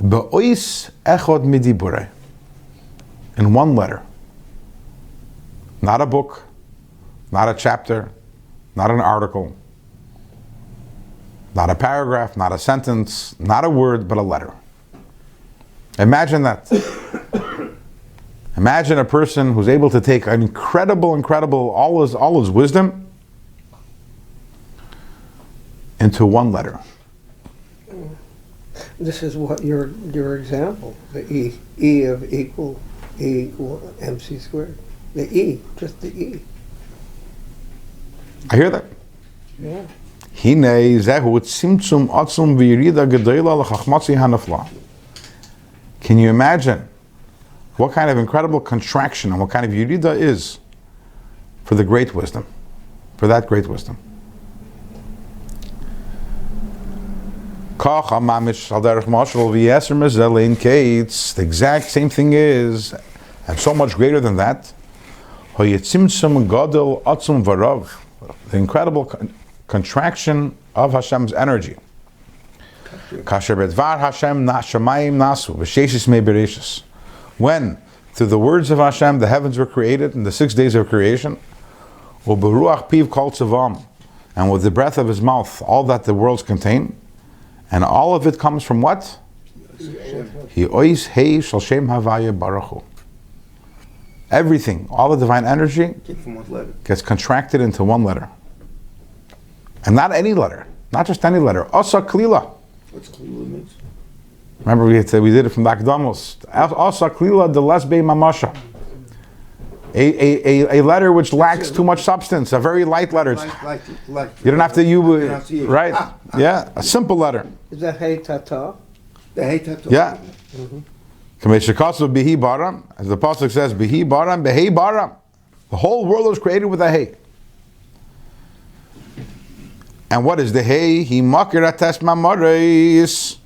Be'ois echod midibure, in one letter. Not a book, not a chapter, not an article, not a paragraph, not a sentence, not a word, but a letter. Imagine that. Imagine a person who's able to take an incredible, all his wisdom into one letter. This is what your example, the E of equal MC squared. The E, just the E. I hear that. Yeah. Can you imagine what kind of incredible contraction and what kind of yirida is for the great wisdom, for that great wisdom? The exact same thing is, and so much greater than that, the incredible contraction of Hashem's energy. When, through the words of Hashem, the heavens were created in the 6 days of creation, and with the breath of His mouth, all that the worlds contain, and all of it comes from what? Everything, all the divine energy gets contracted into one letter. And not any letter. Not just any letter. Asa Klila. What's Klila means? Remember we did it from the Akdamos. Asa Klila de Lesbe Mamasha. A letter which lacks too much substance. A very light letter. Like. You don't have to use Pronunciation. right? Yeah, a simple letter. Is that hey tata? The hate tattoo. Yeah. Kameshikasu bihi baram, as the pasuk says, bihi baram, behei baram. The whole world was created with a hay. And what is the hay? He makir ates mamaris.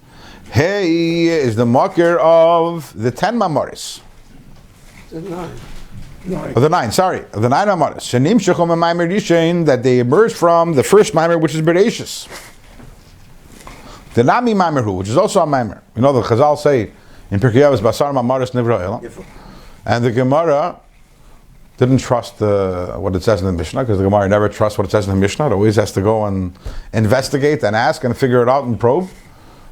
Hay is the makir of the 10 mamaris. The 9. Of the 9, sorry. Of the 9 mamaris. Shenim shechom maimer rishain, that they emerged from the first maimer, which is Bereshis. The Nami Maimerhu, which is also a Maimer. You know, the Chazal say in Pirkei Avos, Basar Mamaris Nivra Ela. And the Gemara didn't trust what it says in the Mishnah, because the Gemara never trusts what it says in the Mishnah. It always has to go and investigate and ask and figure it out and probe.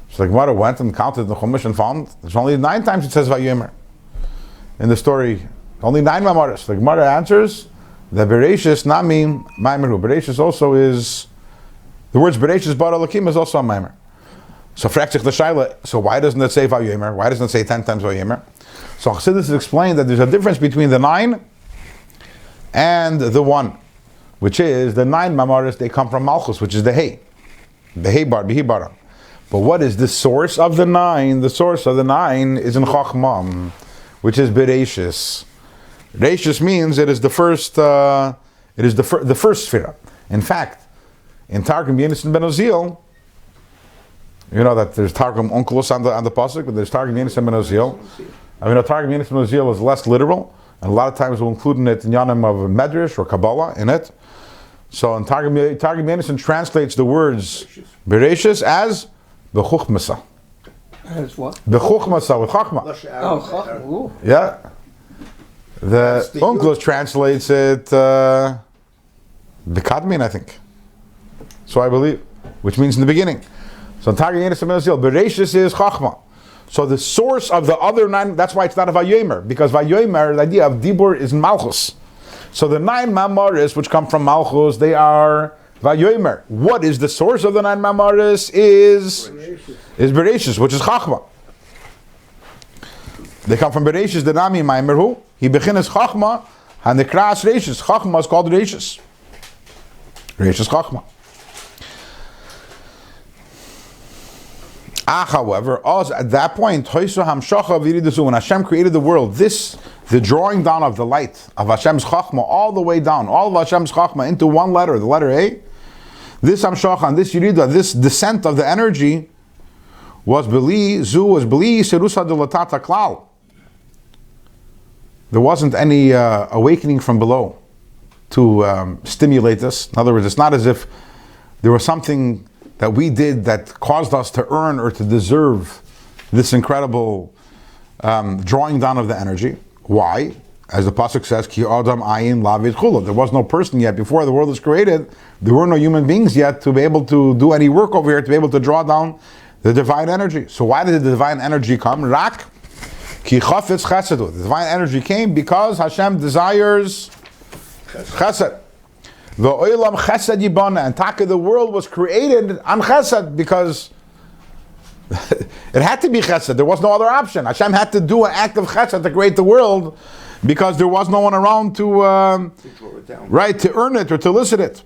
So the Gemara went and counted the Chumash and found there's only 9 times it says Vayomer. In the story, only 9 Mamaris. The Gemara answers that Bereshis Nami Maimerhu. Bereshis also is, the words Bereshis Bara Lakim is also a Maimer. So so why doesn't it say Vayomer? Why doesn't it say 10 times Vayomer? So Chassidus has explained that there's a difference between the 9 and the 1, which is the 9 Mamaris, they come from Malchus, which is the Hay. The Hay Bar, Bihi Bara. But what is the source of the 9? The source of the 9 is in Chachmah, which is Bereshis. Bereshis means it is the first, the first Sphira. In fact, in Targum Yenison Ben Ozil, you know that there's Targum Onkelos on the pasuk, but there's Targum Yenison Ben Ozil. I mean, Targum Yenison Ben Ozil is less literal, and a lot of times we'll include in it in Yanim of Medrash or Kabbalah in it. So in Targum Yenison translates the words Bereshis as Bechuchmasa. As what? Bechuchmasa, with Chachma. Oh, Chachma. Yeah. The Onkelos translates it Bekadmin, I think. So I believe, which means in the beginning. So in Targum Yenison Ben Ozil, Bereshis is Chachma. So the source of the other 9, that's why it's not a Vayomer, because Vayomer, the idea of Dibur is in Malchus. So the 9 Mamaris, which come from Malchus, they are Vayomer. What is the source of the 9 Mamaris? Is Bereshis, which is Chachma. They come from Bereshis, the Nami Maimerhu. He begins Chachma, and the Kras Reshis. Chachma is called Reshis. Reshis Chachma. However, at that point, when Hashem created the world, the drawing down of the light of Hashem's Chachma all the way down, all of Hashem's Chachma into one letter, the letter A, this Hamshacha, this Yerida, this descent of the energy was Beli Serusa de Latata Klal. There wasn't any awakening from below to stimulate this. In other words, it's not as if there was something that we did that caused us to earn or to deserve this incredible drawing down of the energy. Why? As the pasuk says, Ki Adam Ayin Lavid Chula. There was no person yet before the world was created. There were no human beings yet to be able to do any work over here, to be able to draw down the divine energy. So why did the divine energy come? Rak Ki Chafetz Chesed. The divine energy came because Hashem desires Chesed. The Olam Chesed Yibana, and Taka, the world was created on Chesed because it had to be Chesed. There was no other option. Hashem had to do an act of Chesed to create the world because there was no one around to draw it down. Right, to earn it or to elicit it.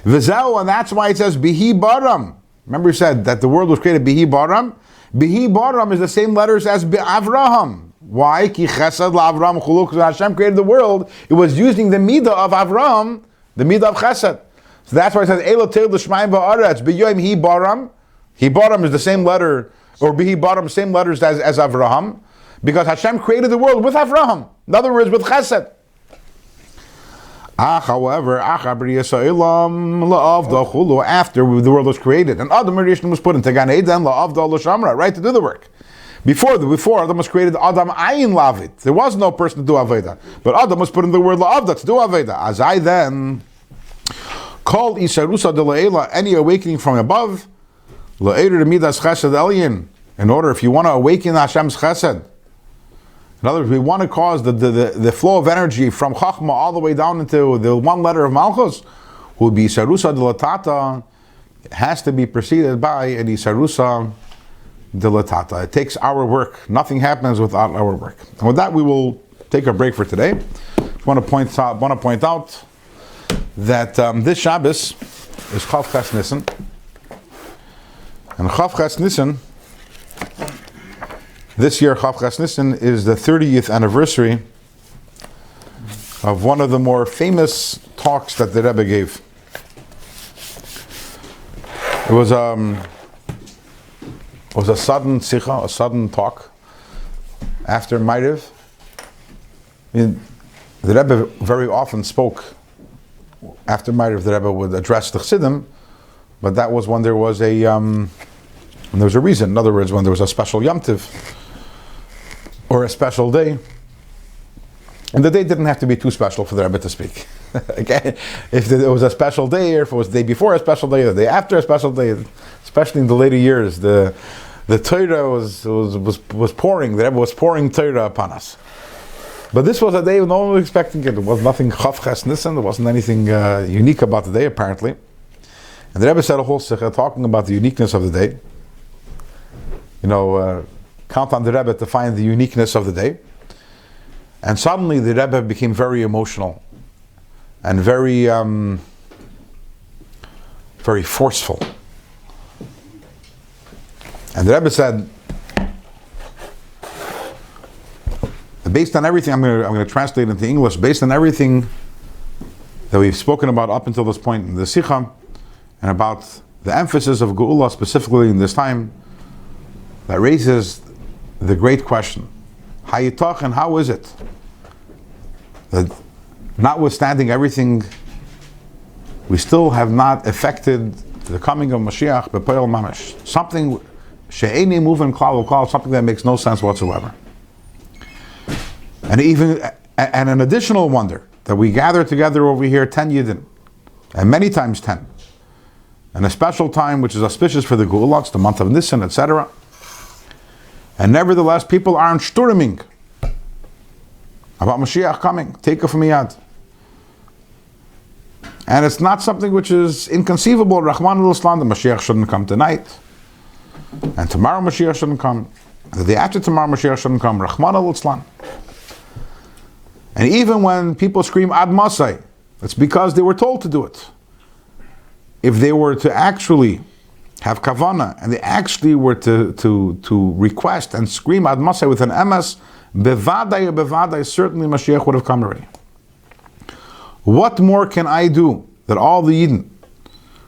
V'zeu, and that's why it says Bihi Baram. Remember, he said that the world was created Bihi Baram. Bihi Baram is the same letters as Avraham. Why? Ki Chesed LaAvraham Chuluk. When Hashem created the world, it was using the midah of Avraham, the midah of Chesed. So that's why it says Elo Teil L'Shmayim Ba'aretz B'yoyim Hi Baram. Hi Baram is the same letter, or Bihi Baram, same letters as Avraham, because Hashem created the world with Avraham. In other words, with Chesed. However, after the world was created, and Adam Rishon was put into Gan Eden, right, to do the work. Before Adam was created, Adam Ayin Lavit. There was no person to do Aveda. But Adam was put in the word La'avda to do Aveda. As I then called Isarusa de La'ela, any awakening from above, La'eder Midas Chesed Elyin, in order, if you want to awaken Hashem's Chesed, in other words, we want to cause the flow of energy from Chachma all the way down into the one letter of Malchus. who be isarusa dilatata, has to be preceded by an isarusa dilatata. It takes our work. Nothing happens without our work. And with that, we will take a break for today. I want to point out that this Shabbos is Chav Ches Nisan, and Chav Ches Nisan, this year Chav Ches Nisan is the 30th anniversary of one of the more famous talks that the Rebbe gave. It was a sudden sikha, a sudden talk after Ma'ariv. The Rebbe very often spoke after Ma'ariv. The Rebbe would address the Chassidim, but that was when there was a reason. In other words, when there was a special Yom Tiv or a special day. And the day didn't have to be too special for the Rebbe to speak. Okay, if it was a special day, or if it was the day before a special day, or the day after a special day, especially in the later years, the Torah was pouring. The Rebbe was pouring Torah upon us. But this was a day no one was expecting it. There was nothing Chav Ches Nisan. There wasn't anything unique about the day, apparently. And the Rebbe said a whole sikha talking about the uniqueness of the day. Count on the Rebbe to find the uniqueness of the day. And suddenly the Rebbe became very emotional and very forceful. And the Rebbe said, based on everything, I'm going to translate into English, based on everything that we've spoken about up until this point in the Sikha, and about the emphasis of Geula specifically in this time, that raises the great question, Hayitach, and how is it that notwithstanding everything, we still have not effected the coming of Mashiach b'poel mamash? Something she'eni moving klal u'klal, something that makes no sense whatsoever. And an additional wonder that we gather together over here 10 Yidden, and many times 10, and a special time which is auspicious for the Geula, it's the month of Nisan, etc. And nevertheless, people aren't shturming about Mashiach coming. Take it from Miyad. And it's not something which is inconceivable. Rahman al-Islam, the Mashiach shouldn't come tonight. And tomorrow Mashiach shouldn't come. And the day after tomorrow Mashiach shouldn't come. Rahman al-Islam. And even when people scream Ad Masai, it's because they were told to do it. If they were to actually have kavana, and they actually were to request and scream Ad Masai with an MS, bevadai, certainly Mashiach would have come already. What more can I do that all the Yidden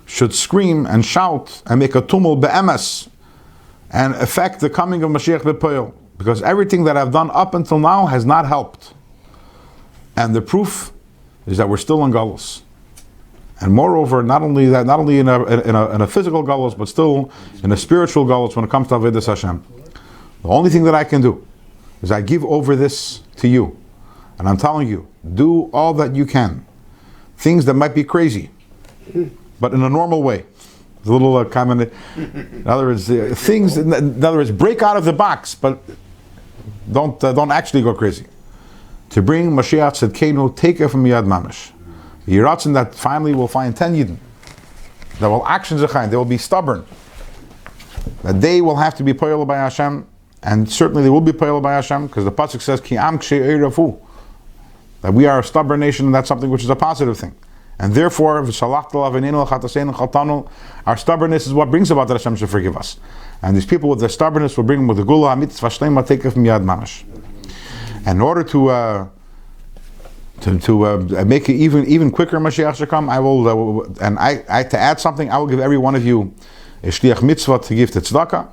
should scream and shout and make a tumult be'emes and affect the coming of Mashiach b'poel? Because everything that I've done up until now has not helped. And the proof is that we're still in galus. And moreover, not only in a physical galus, but still in a spiritual galus when it comes to Avodas Hashem. The only thing that I can do is I give over this to you. And I'm telling you, do all that you can. Things that might be crazy, but in a normal way. A little comment. In other words, things. In other words, break out of the box, but don't actually go crazy. To bring Mashiach Tzedkenu, take it from Yad Mamish. Yiratzin that finally will find 10 Yidden that will action Zechayin. They will be stubborn. That they will have to be poyel by Hashem, and certainly they will be poyel by Hashem, because the pasuk says Ki am kshe eirafu, that we are a stubborn nation, and that's something which is a positive thing. And therefore, our stubbornness is what brings about that Hashem should forgive us. And these people with their stubbornness will bring them with the Gula Hamitzvah Shlema Teikef Miyad Mamash. And in order to make it even quicker, Mashiach should come, I will, to add something, I will give every one of you a shliach mitzvah to give to tzedakah.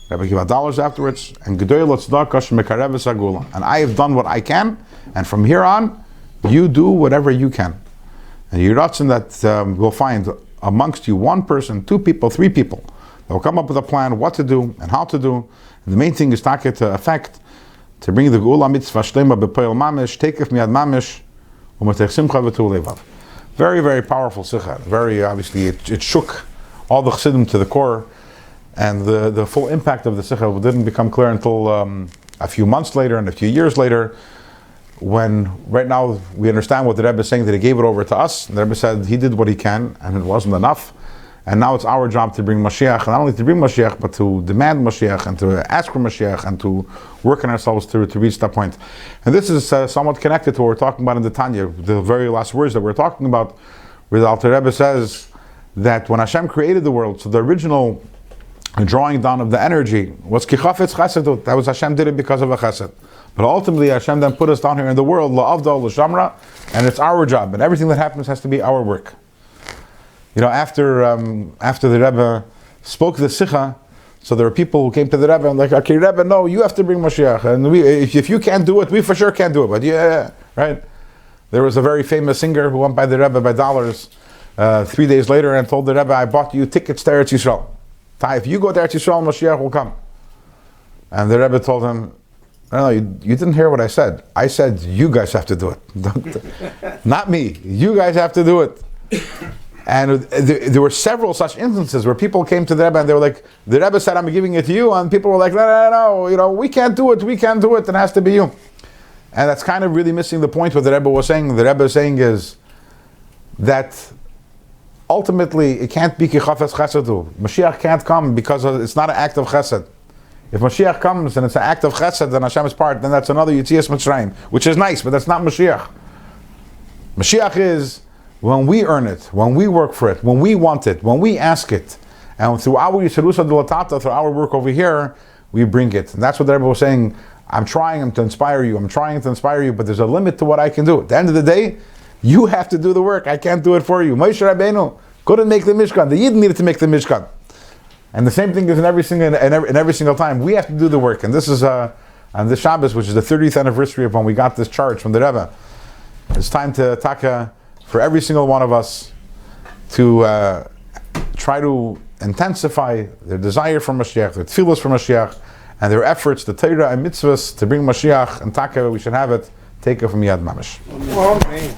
I will give $1 afterwards, and gedoyel tzedakah shemekareves hagula. And I have done what I can, and from here on, you do whatever you can. And Yiratzin that we'll find amongst you one person, 2 people, 3 people that will come up with a plan what to do and how to do. And the main thing is to effect to bring the Geula Mitzvah Shlema b'poel mamish, teikef miyad mamish, u'matech simcha v'tu levav. Very, very powerful sikha. Very obviously, it shook all the chassidim to the core, and the full impact of the sikha didn't become clear until a few months later and a few years later, when right now we understand what the Rebbe is saying, that he gave it over to us. The Rebbe said he did what he can, and it wasn't enough. And now it's our job to bring Mashiach, and not only to bring Mashiach, but to demand Mashiach, and to ask for Mashiach, and to work on ourselves to reach that point. And this is somewhat connected to what we're talking about in the Tanya, the very last words that we're talking about, where the Alter Rebbe says that when Hashem created the world, so the original drawing down of the energy was ki chafetz chesed. That was Hashem did it because of a chesed. But ultimately Hashem then put us down here in the world, la'avdal, l'shamra, and it's our job, and everything that happens has to be our work. You know, after the Rebbe spoke the Sikha, so there were people who came to the Rebbe and like, okay, Rebbe, no, you have to bring Mashiach, and if you can't do it, we for sure can't do it. But yeah, right? There was a very famous singer who went by the Rebbe by dollars 3 days later and told the Rebbe, I bought you tickets to Eretz Yisrael. If you go to Eretz Yisrael, Mashiach will come. And the Rebbe told him, no, you didn't hear what I said. I said, you guys have to do it. Not me. You guys have to do it. And there were several such instances where people came to the Rebbe and they were like, the Rebbe said, I'm giving it to you. And people were like, no, we can't do it. It has to be you. And that's kind of really missing the point what the Rebbe was saying. The Rebbe is saying is that ultimately it can't be ki chafetz chesedu. Mashiach can't come because it's not an act of chesed. If Mashiach comes and it's an act of chesed, then Hashem is part, then that's another Yitzias Mitzrayim, which is nice, but that's not Mashiach. Mashiach is when we earn it, when we work for it, when we want it, when we ask it, and through our Yisrusa Dilatata, through our work over here, we bring it. And that's what the Rebbe was saying. I'm trying to inspire you, but there's a limit to what I can do. At the end of the day, you have to do the work. I can't do it for you. Moshe Rabbeinu couldn't make the Mishkan. The Yid needed to make the Mishkan. And the same thing is in every single time. We have to do the work. And this is on this Shabbos, which is the 30th anniversary of when we got this charge from the Rebbe. It's time to taka for every single one of us to try to intensify their desire for Mashiach, their tefillos for Mashiach, and their efforts, the Torah and mitzvahs to bring Mashiach and taka. We should have it. Take it from Yad Mamish. Amen.